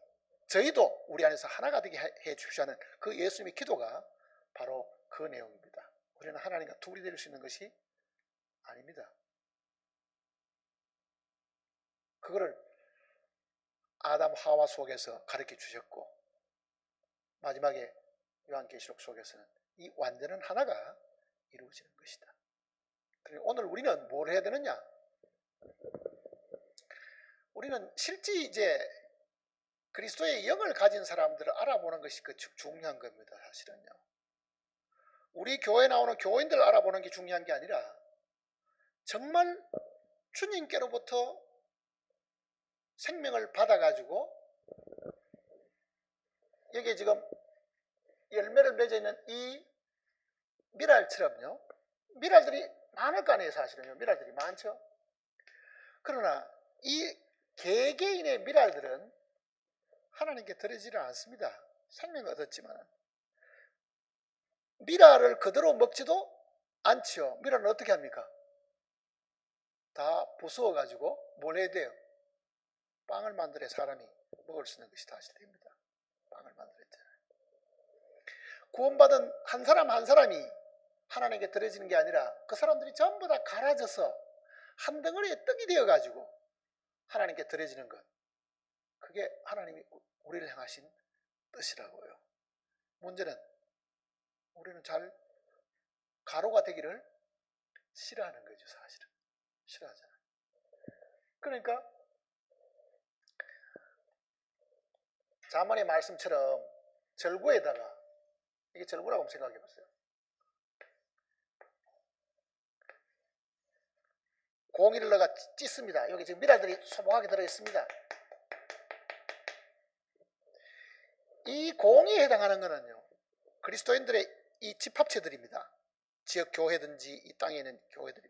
저희도 우리 안에서 하나가 되게 해 주십시오 하는 그 예수님의 기도가 바로 그 내용입니다. 우리는 하나님과 둘이 될 수 있는 것이 아닙니다. 그거를 아담 하와 속에서 가르쳐 주셨고 마지막에 요한계시록 속에서는 이 완전한 하나가 이루어지는 것이다. 그리고 오늘 우리는 뭘 해야 되느냐? 우리는 실제 이제 그리스도의 영을 가진 사람들을 알아보는 것이 그 중요한 겁니다. 사실은요. 우리 교회에 나오는 교인들을 알아보는 게 중요한 게 아니라 정말 주님께로부터 생명을 받아가지고 여기에 지금 열매를 맺어 있는 이 미랄처럼요, 미랄들이 많을 거 아니에요. 사실은요. 미랄들이 많죠. 그러나 이 개개인의 미랄들은 하나님께 드리지를 않습니다. 생명을 얻었지만 미랄을 그대로 먹지도 않지요. 미랄은 어떻게 합니까? 다 부수어 가지고 뭘 해야 돼요? 빵을 만들어 사람이 먹을 수 있는 것이 다시 됩니다. 빵을 만들었잖아요. 구원받은 한 사람 한 사람이 하나님께 드려지는 게 아니라 그 사람들이 전부 다 갈아져서 한 덩어리의 떡이 되어 가지고 하나님께 드려지는 것, 그게 하나님이 우리를 향하신 뜻이라고요. 문제는 우리는 잘 가루가 되기를 싫어하는 거죠. 사실은 싫어하잖아요. 그러니까 자문의 말씀처럼 절구에다가, 이게 절구라고 한번 생각해 보세요. 공이를 넣어가 찢습니다. 여기 지금 미랄들이 소복하게 들어있습니다. 이 공에 해당하는 것은요, 그리스도인들의 이 집합체들입니다. 지역 교회든지 이 땅에 있는 교회들이,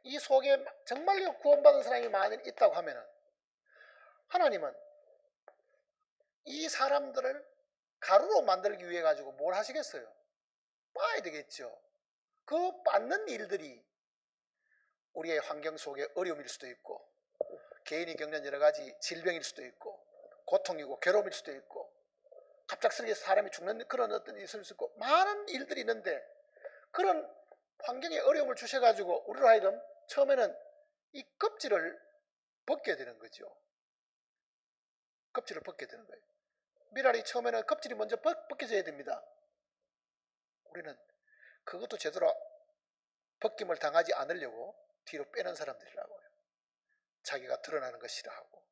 이 속에 정말로 구원받은 사람이 많이 있다고 하면은 하나님은 이 사람들을 가루로 만들기 위해 가지고 뭘 하시겠어요? 빻아야 되겠죠. 그 빻는 일들이 우리의 환경 속에 어려움일 수도 있고, 개인이 겪는 여러 가지 질병일 수도 있고, 고통이고 괴로움일 수도 있고, 갑작스럽게 사람이 죽는 그런 어떤 일이 있을 수 있고, 많은 일들이 있는데 그런 환경에 어려움을 주셔가지고 우리로 하여금 처음에는 이 껍질을 벗게 되는 거죠. 껍질을 벗게 되는 거예요. 미랄이 처음에는 껍질이 먼저 벗겨져야 됩니다. 우리는 그것도 제대로 벗김을 당하지 않으려고 뒤로 빼는 사람들이라고요. 자기가 드러나는 것 싫어하고,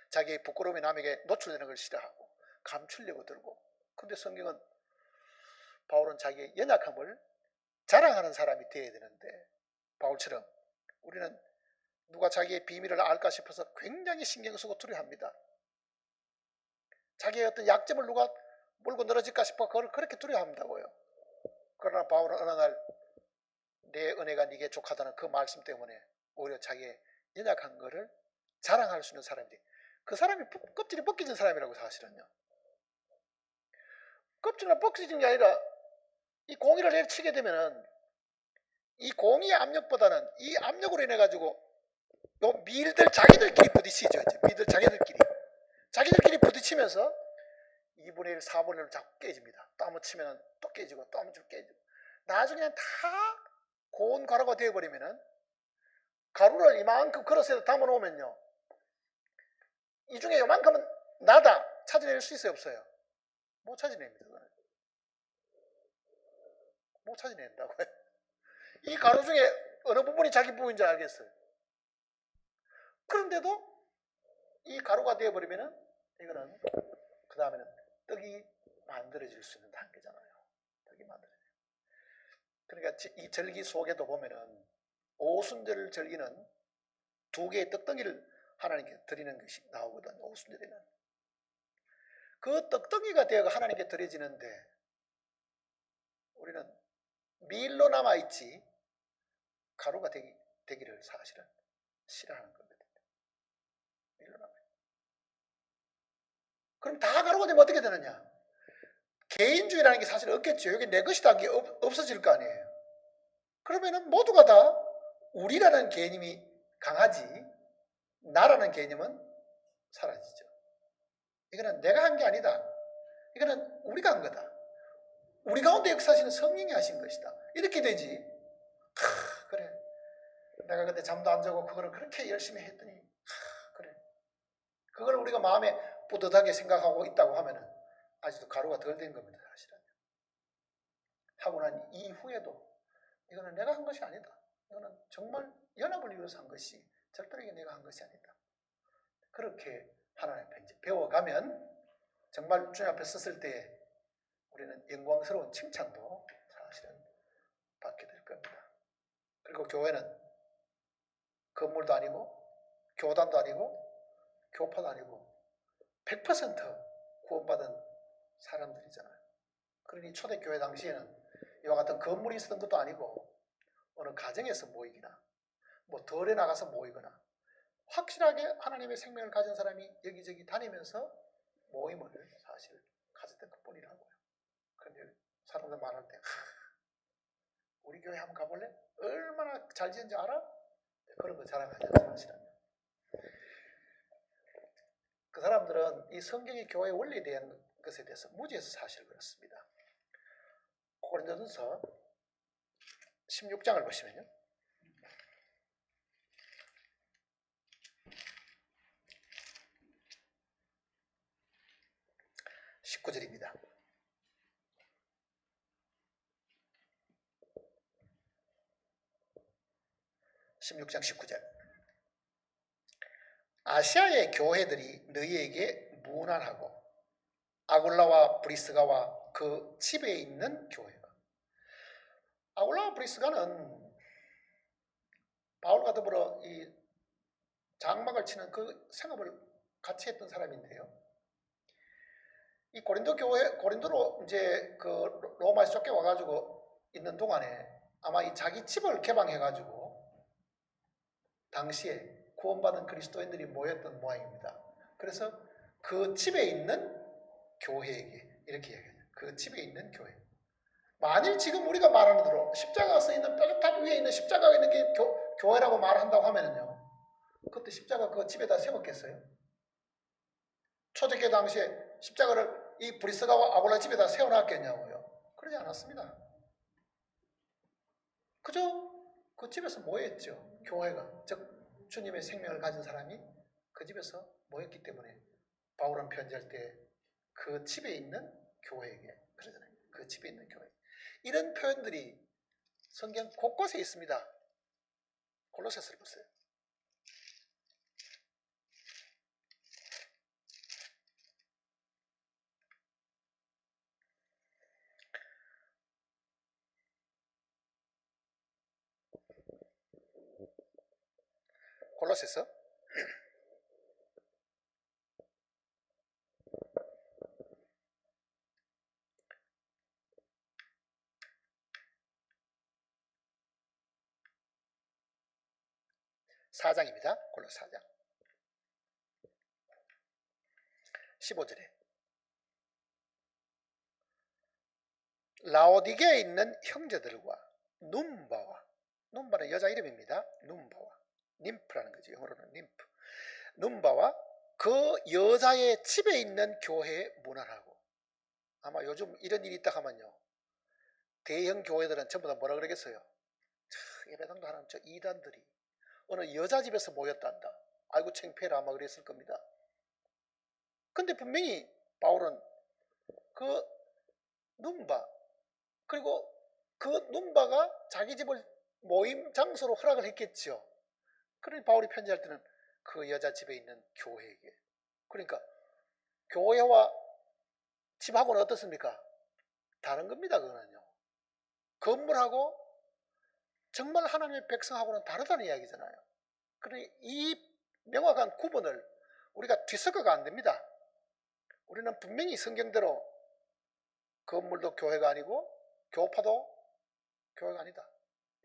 자기의 부끄러움이 남에게 노출되는 걸 싫어하고, 감추려고 들고. 근데 성경은 바울은 자기의 연약함을 자랑하는 사람이 되어야 되는데, 바울처럼 우리는 누가 자기의 비밀을 알까 싶어서 굉장히 신경 쓰고 두려워합니다. 자기의 어떤 약점을 누가 물고 늘어질까 싶어 그걸 그렇게 두려워한다고요. 그러나 바울은 어느 날 내 은혜가 네게 족하다는 그 말씀 때문에 오히려 자기의 연약한 거를 자랑할 수 있는 사람들이, 그 사람이 껍질이 벗겨진 사람이라고. 사실은요, 껍질이 벗겨진 게 아니라 이 공이를 내리치게 되면은 이 공의 압력보다는 이 압력으로 인해 가지고 요 밀들 자기들끼리 부딪히죠. 밀들 자기들끼리 부딪히면서 2분의 1, 4분의 1로 자꾸 깨집니다. 또 한번 치면 또 깨지고 또 한번 치면 깨지고, 나중에는 다 고운 가루가 되어버리면은, 가루를 이만큼 그릇에 담아 놓으면요, 이 중에 요만큼은 나다 찾아낼 수 있어요, 없어요? 못 찾아냅니다. 못 찾아낸다고요. 이 가루 중에 어느 부분이 자기 부분인지 알겠어요. 그런데도 이 가루가 되어버리면은 이거는 그 다음에는 떡이 만들어질 수 있는 단계잖아요. 떡이 만들어져요. 그러니까 이 절기 속에도 보면은 오순절 절기는 두 개의 떡덩이를 하나님께 드리는 것이 나오거든요. 오순절에는 그 떡덩이가 되어 하나님께 드려지는데, 우리는 밀로 남아있지 가루가 되기를 사실은 싫어하는 겁니다. 밀로 남아있지. 그럼 다 가루가 되면 어떻게 되느냐? 개인주의라는 게 사실 없겠죠. 여기 내 것이다 게 없어질 거 아니에요. 그러면은 모두가 다 우리라는 개념이 강하지 나라는 개념은 사라지죠. 이거는 내가 한 게 아니다. 이거는 우리가 한 거다. 우리 가운데 역사하시는 성령이 하신 것이다. 이렇게 되지. 그래, 내가 그때 잠도 안 자고 그거를 그렇게 열심히 했더니 그래, 그걸 우리가 마음에 뿌듯하게 생각하고 있다고 하면은 아직도 가루가 덜 된 겁니다. 사실은 하고 난 이후에도 이거는 내가 한 것이 아니다. 이거는 정말 연합을 이루어서 한 것이 절대로 내가 한 것이 아니다. 그렇게 하나님 앞에 이제 배워가면 정말 주님 앞에 섰을 때 우리는 영광스러운 칭찬도 사실은 받게 될 겁니다. 그리고 교회는 건물도 아니고 교단도 아니고 교파도 아니고 100% 구원받은 사람들이잖아요. 그러니 초대교회 당시에는 이와 같은 건물이 있었던 것도 아니고 어느 가정에서 모이거나 뭐 덜에 나가서 모이거나 확실하게 하나님의 생명을 가진 사람이 여기저기 다니면서 모임을 사실 가졌던 것뿐이라고요. 그런데 사람들 말할 때 우리 교회 한번 가볼래? 얼마나 잘 지은지 알아? 그런 거 자랑하잖아요. 사실은 그 사람들은 이 성경의 교회 원리에 대한 것에 대해서 무지해서 사실 그렇습니다. 고린도전서 16장을 보시면요. 19절입니다. 16장 19절. 아시아의 교회들이 너희에게 무난하고 아굴라와 브리스가와 그 집에 있는 교회가. 아굴라와 브리스가는 바울과 더불어 이 장막을 치는 그 생업을 같이 했던 사람인데요. 이 고린도 교회, 고린도로 이제 그 로마에서 쫓겨와가지고 있는 동안에 아마 이 자기 집을 개방해가지고 당시에 구원받은 그리스도인들이 모였던 모양입니다. 그래서 그 집에 있는 교회에게 이렇게 이야기해요. 그 집에 있는 교회. 만일 지금 우리가 말하는 대로 십자가가 쓰이는 뼈다귀 위에 있는 십자가가 있는 게 교회라고 말한다고 하면은요, 그때 십자가 그 집에다 세웠겠어요? 초대교회 당시에 십자가를 이 브리스가와 아굴라 집에다 세워놨겠냐고요? 그러지 않았습니다. 그저 그 집에서 모였죠. 교회가. 즉 주님의 생명을 가진 사람이 그 집에서 모였기 때문에 바울은 편지할 때 그 집에 있는 교회에게 그러잖아요. 그 집에 있는 교회. 이런 표현들이 성경 곳곳에 있습니다. 골로새서를 보세요. 골로새서 4장입니다. 골로새 4장 15절에 라오디게에 있는 형제들과 눈바는 여자 이름입니다. 눈바와 님프라는 거죠. 영어로는 님프. 눈바와 그 여자의 집에 있는 교회에 문안하고. 아마 요즘 이런 일이 있다 하면요, 대형 교회들은 전부 다 뭐라 그러겠어요? 예배당도 하는 저 이단들이 어느 여자 집에서 모였단다. 아이고 창피해라 아마 그랬을 겁니다. 근데 분명히 바울은 그 눈바, 그리고 그 눈바가 자기 집을 모임 장소로 허락을 했겠죠. 그러니 바울이 편지할 때는 그 여자 집에 있는 교회에게. 그러니까 교회와 집하고는 어떻습니까? 다른 겁니다. 그거는요. 건물하고 정말 하나님의 백성하고는 다르다는 이야기잖아요. 그러니 이 명확한 구분을 우리가 뒤섞어가 안 됩니다. 우리는 분명히 성경대로 건물도 교회가 아니고 교파도 교회가 아니다.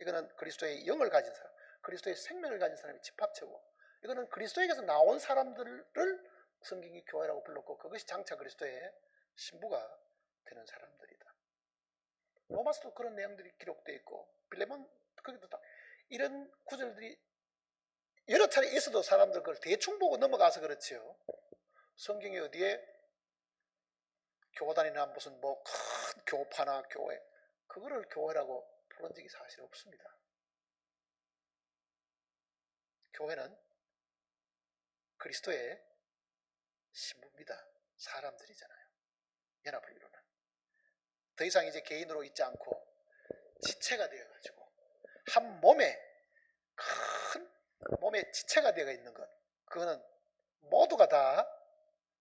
이거는 그리스도의 영을 가진 사람, 그리스도의 생명을 가진 사람의 집합체고, 이거는 그리스도에게서 나온 사람들을 성경이 교회라고 불렀고, 그것이 장차 그리스도의 신부가 되는 사람들이다. 로마서도 그런 내용들이 기록되어 있고, 빌레몬 거기도 다 이런 구절들이 여러 차례 있어도 사람들 그걸 대충 보고 넘어가서 그렇지요. 성경이 어디에 교단이나 무슨 뭐 큰 교파나 교회, 그거를 교회라고 부른 적이 사실 없습니다. 교회는 그리스도의 신부입니다. 사람들이잖아요. 연합을 이루는. 더 이상 이제 개인으로 있지 않고 지체가 되어가지고 한 몸에, 큰 몸에 지체가 되어 있는 것, 그거는 모두가 다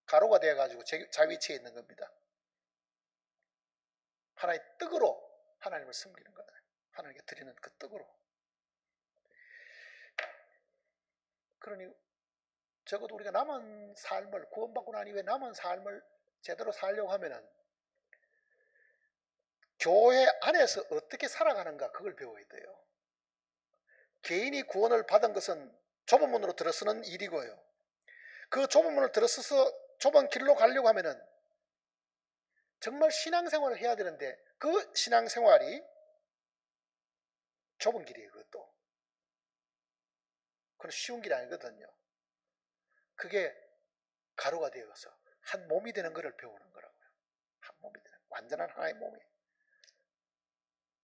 가로가 되어가지고 자위치에 있는 겁니다. 하나의 떡으로 하나님을 섬기는 거다. 하나님께 드리는 그 떡으로. 그러니 적어도 우리가 남은 삶을, 구원받고 난 이후에 남은 삶을 제대로 살려고 하면은 교회 안에서 어떻게 살아가는가, 그걸 배워야 돼요. 개인이 구원을 받은 것은 좁은 문으로 들어서는 일이고요. 그 좁은 문을 들어서서 좁은 길로 가려고 하면은 정말 신앙생활을 해야 되는데 그 신앙생활이 좁은 길이에요. 그것도. 그건 쉬운 길이 아니거든요. 그게 가루가 되어서 한 몸이 되는 것을 배우는 거라고요. 한 몸이 되는, 완전한 하나의 몸이.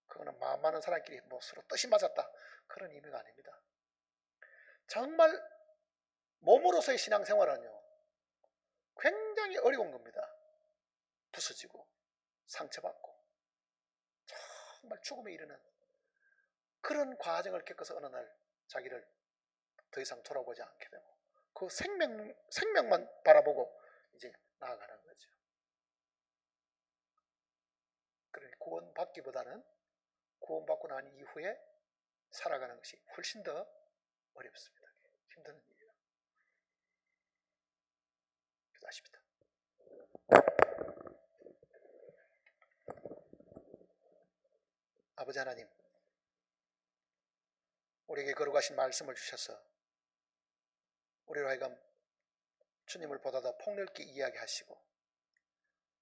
그거는 마음 많은 사람끼리 뭐 서로 뜻이 맞았다 그런 의미가 아닙니다. 정말 몸으로서의 신앙생활은요 굉장히 어려운 겁니다. 부서지고 상처받고 정말 죽음에 이르는 그런 과정을 겪어서 어느 날 자기를 더 이상 돌아보지 않게 되고 그 생명만 바라보고 이제 나아가는 거죠. 그러니 구원받기보다는 구원받고 난 이후에 살아가는 것이 훨씬 더 어렵습니다. 힘든 일이에요. 기도하십니다. 아버지 하나님, 우리에게 거룩하신 말씀을 주셔서 우리로 하여금 주님을 보다 더 폭넓게 이야기하시고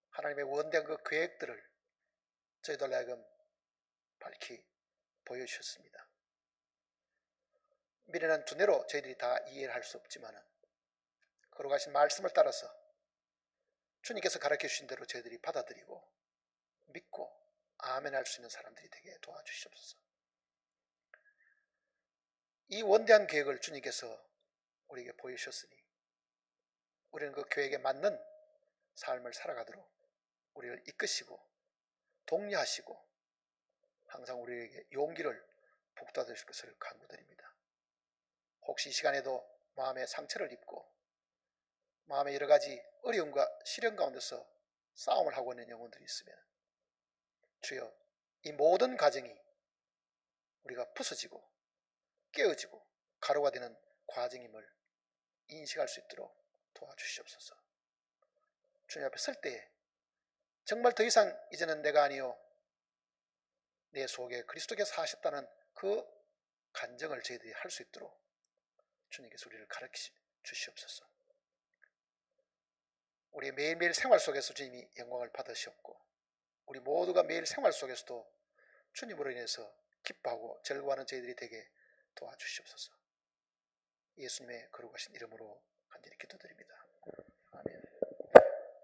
하나님의 원대한 그 계획들을 저희들 하여금 밝히 보여주셨습니다. 미련한 두뇌로 저희들이 다 이해를 할 수 없지만 거룩하신 말씀을 따라서 주님께서 가르쳐 주신 대로 저희들이 받아들이고 믿고 아멘 할 수 있는 사람들이 되게 도와주시옵소서. 이 원대한 계획을 주님께서 우리에게 보여주셨으니 우리는 그 계획에 맞는 삶을 살아가도록 우리를 이끄시고 독려하시고 항상 우리에게 용기를 북돋아주실 것을 간구드립니다. 혹시 이 시간에도 마음의 상처를 입고 마음의 여러 가지 어려움과 시련 가운데서 싸움을 하고 있는 영혼들이 있으면 주여 이 모든 과정이 우리가 부서지고 깨어지고 가루가 되는 과정임을 인식할 수 있도록 도와주시옵소서. 주님 앞에 설 때에 정말 더 이상 이제는 내가 아니요 내 속에 그리스도께서 하셨다는 그 간증을 저희들이 할 수 있도록 주님께서 우리를 가르쳐 주시옵소서. 우리의 매일매일 생활 속에서 주님이 영광을 받으셨고 우리 모두가 매일 생활 속에서도 주님으로 인해서 기뻐하고 즐거워하는 저희들이 되게 도와주시옵소서. 예수님의 거룩하신 이름으로 간절히 기도드립니다.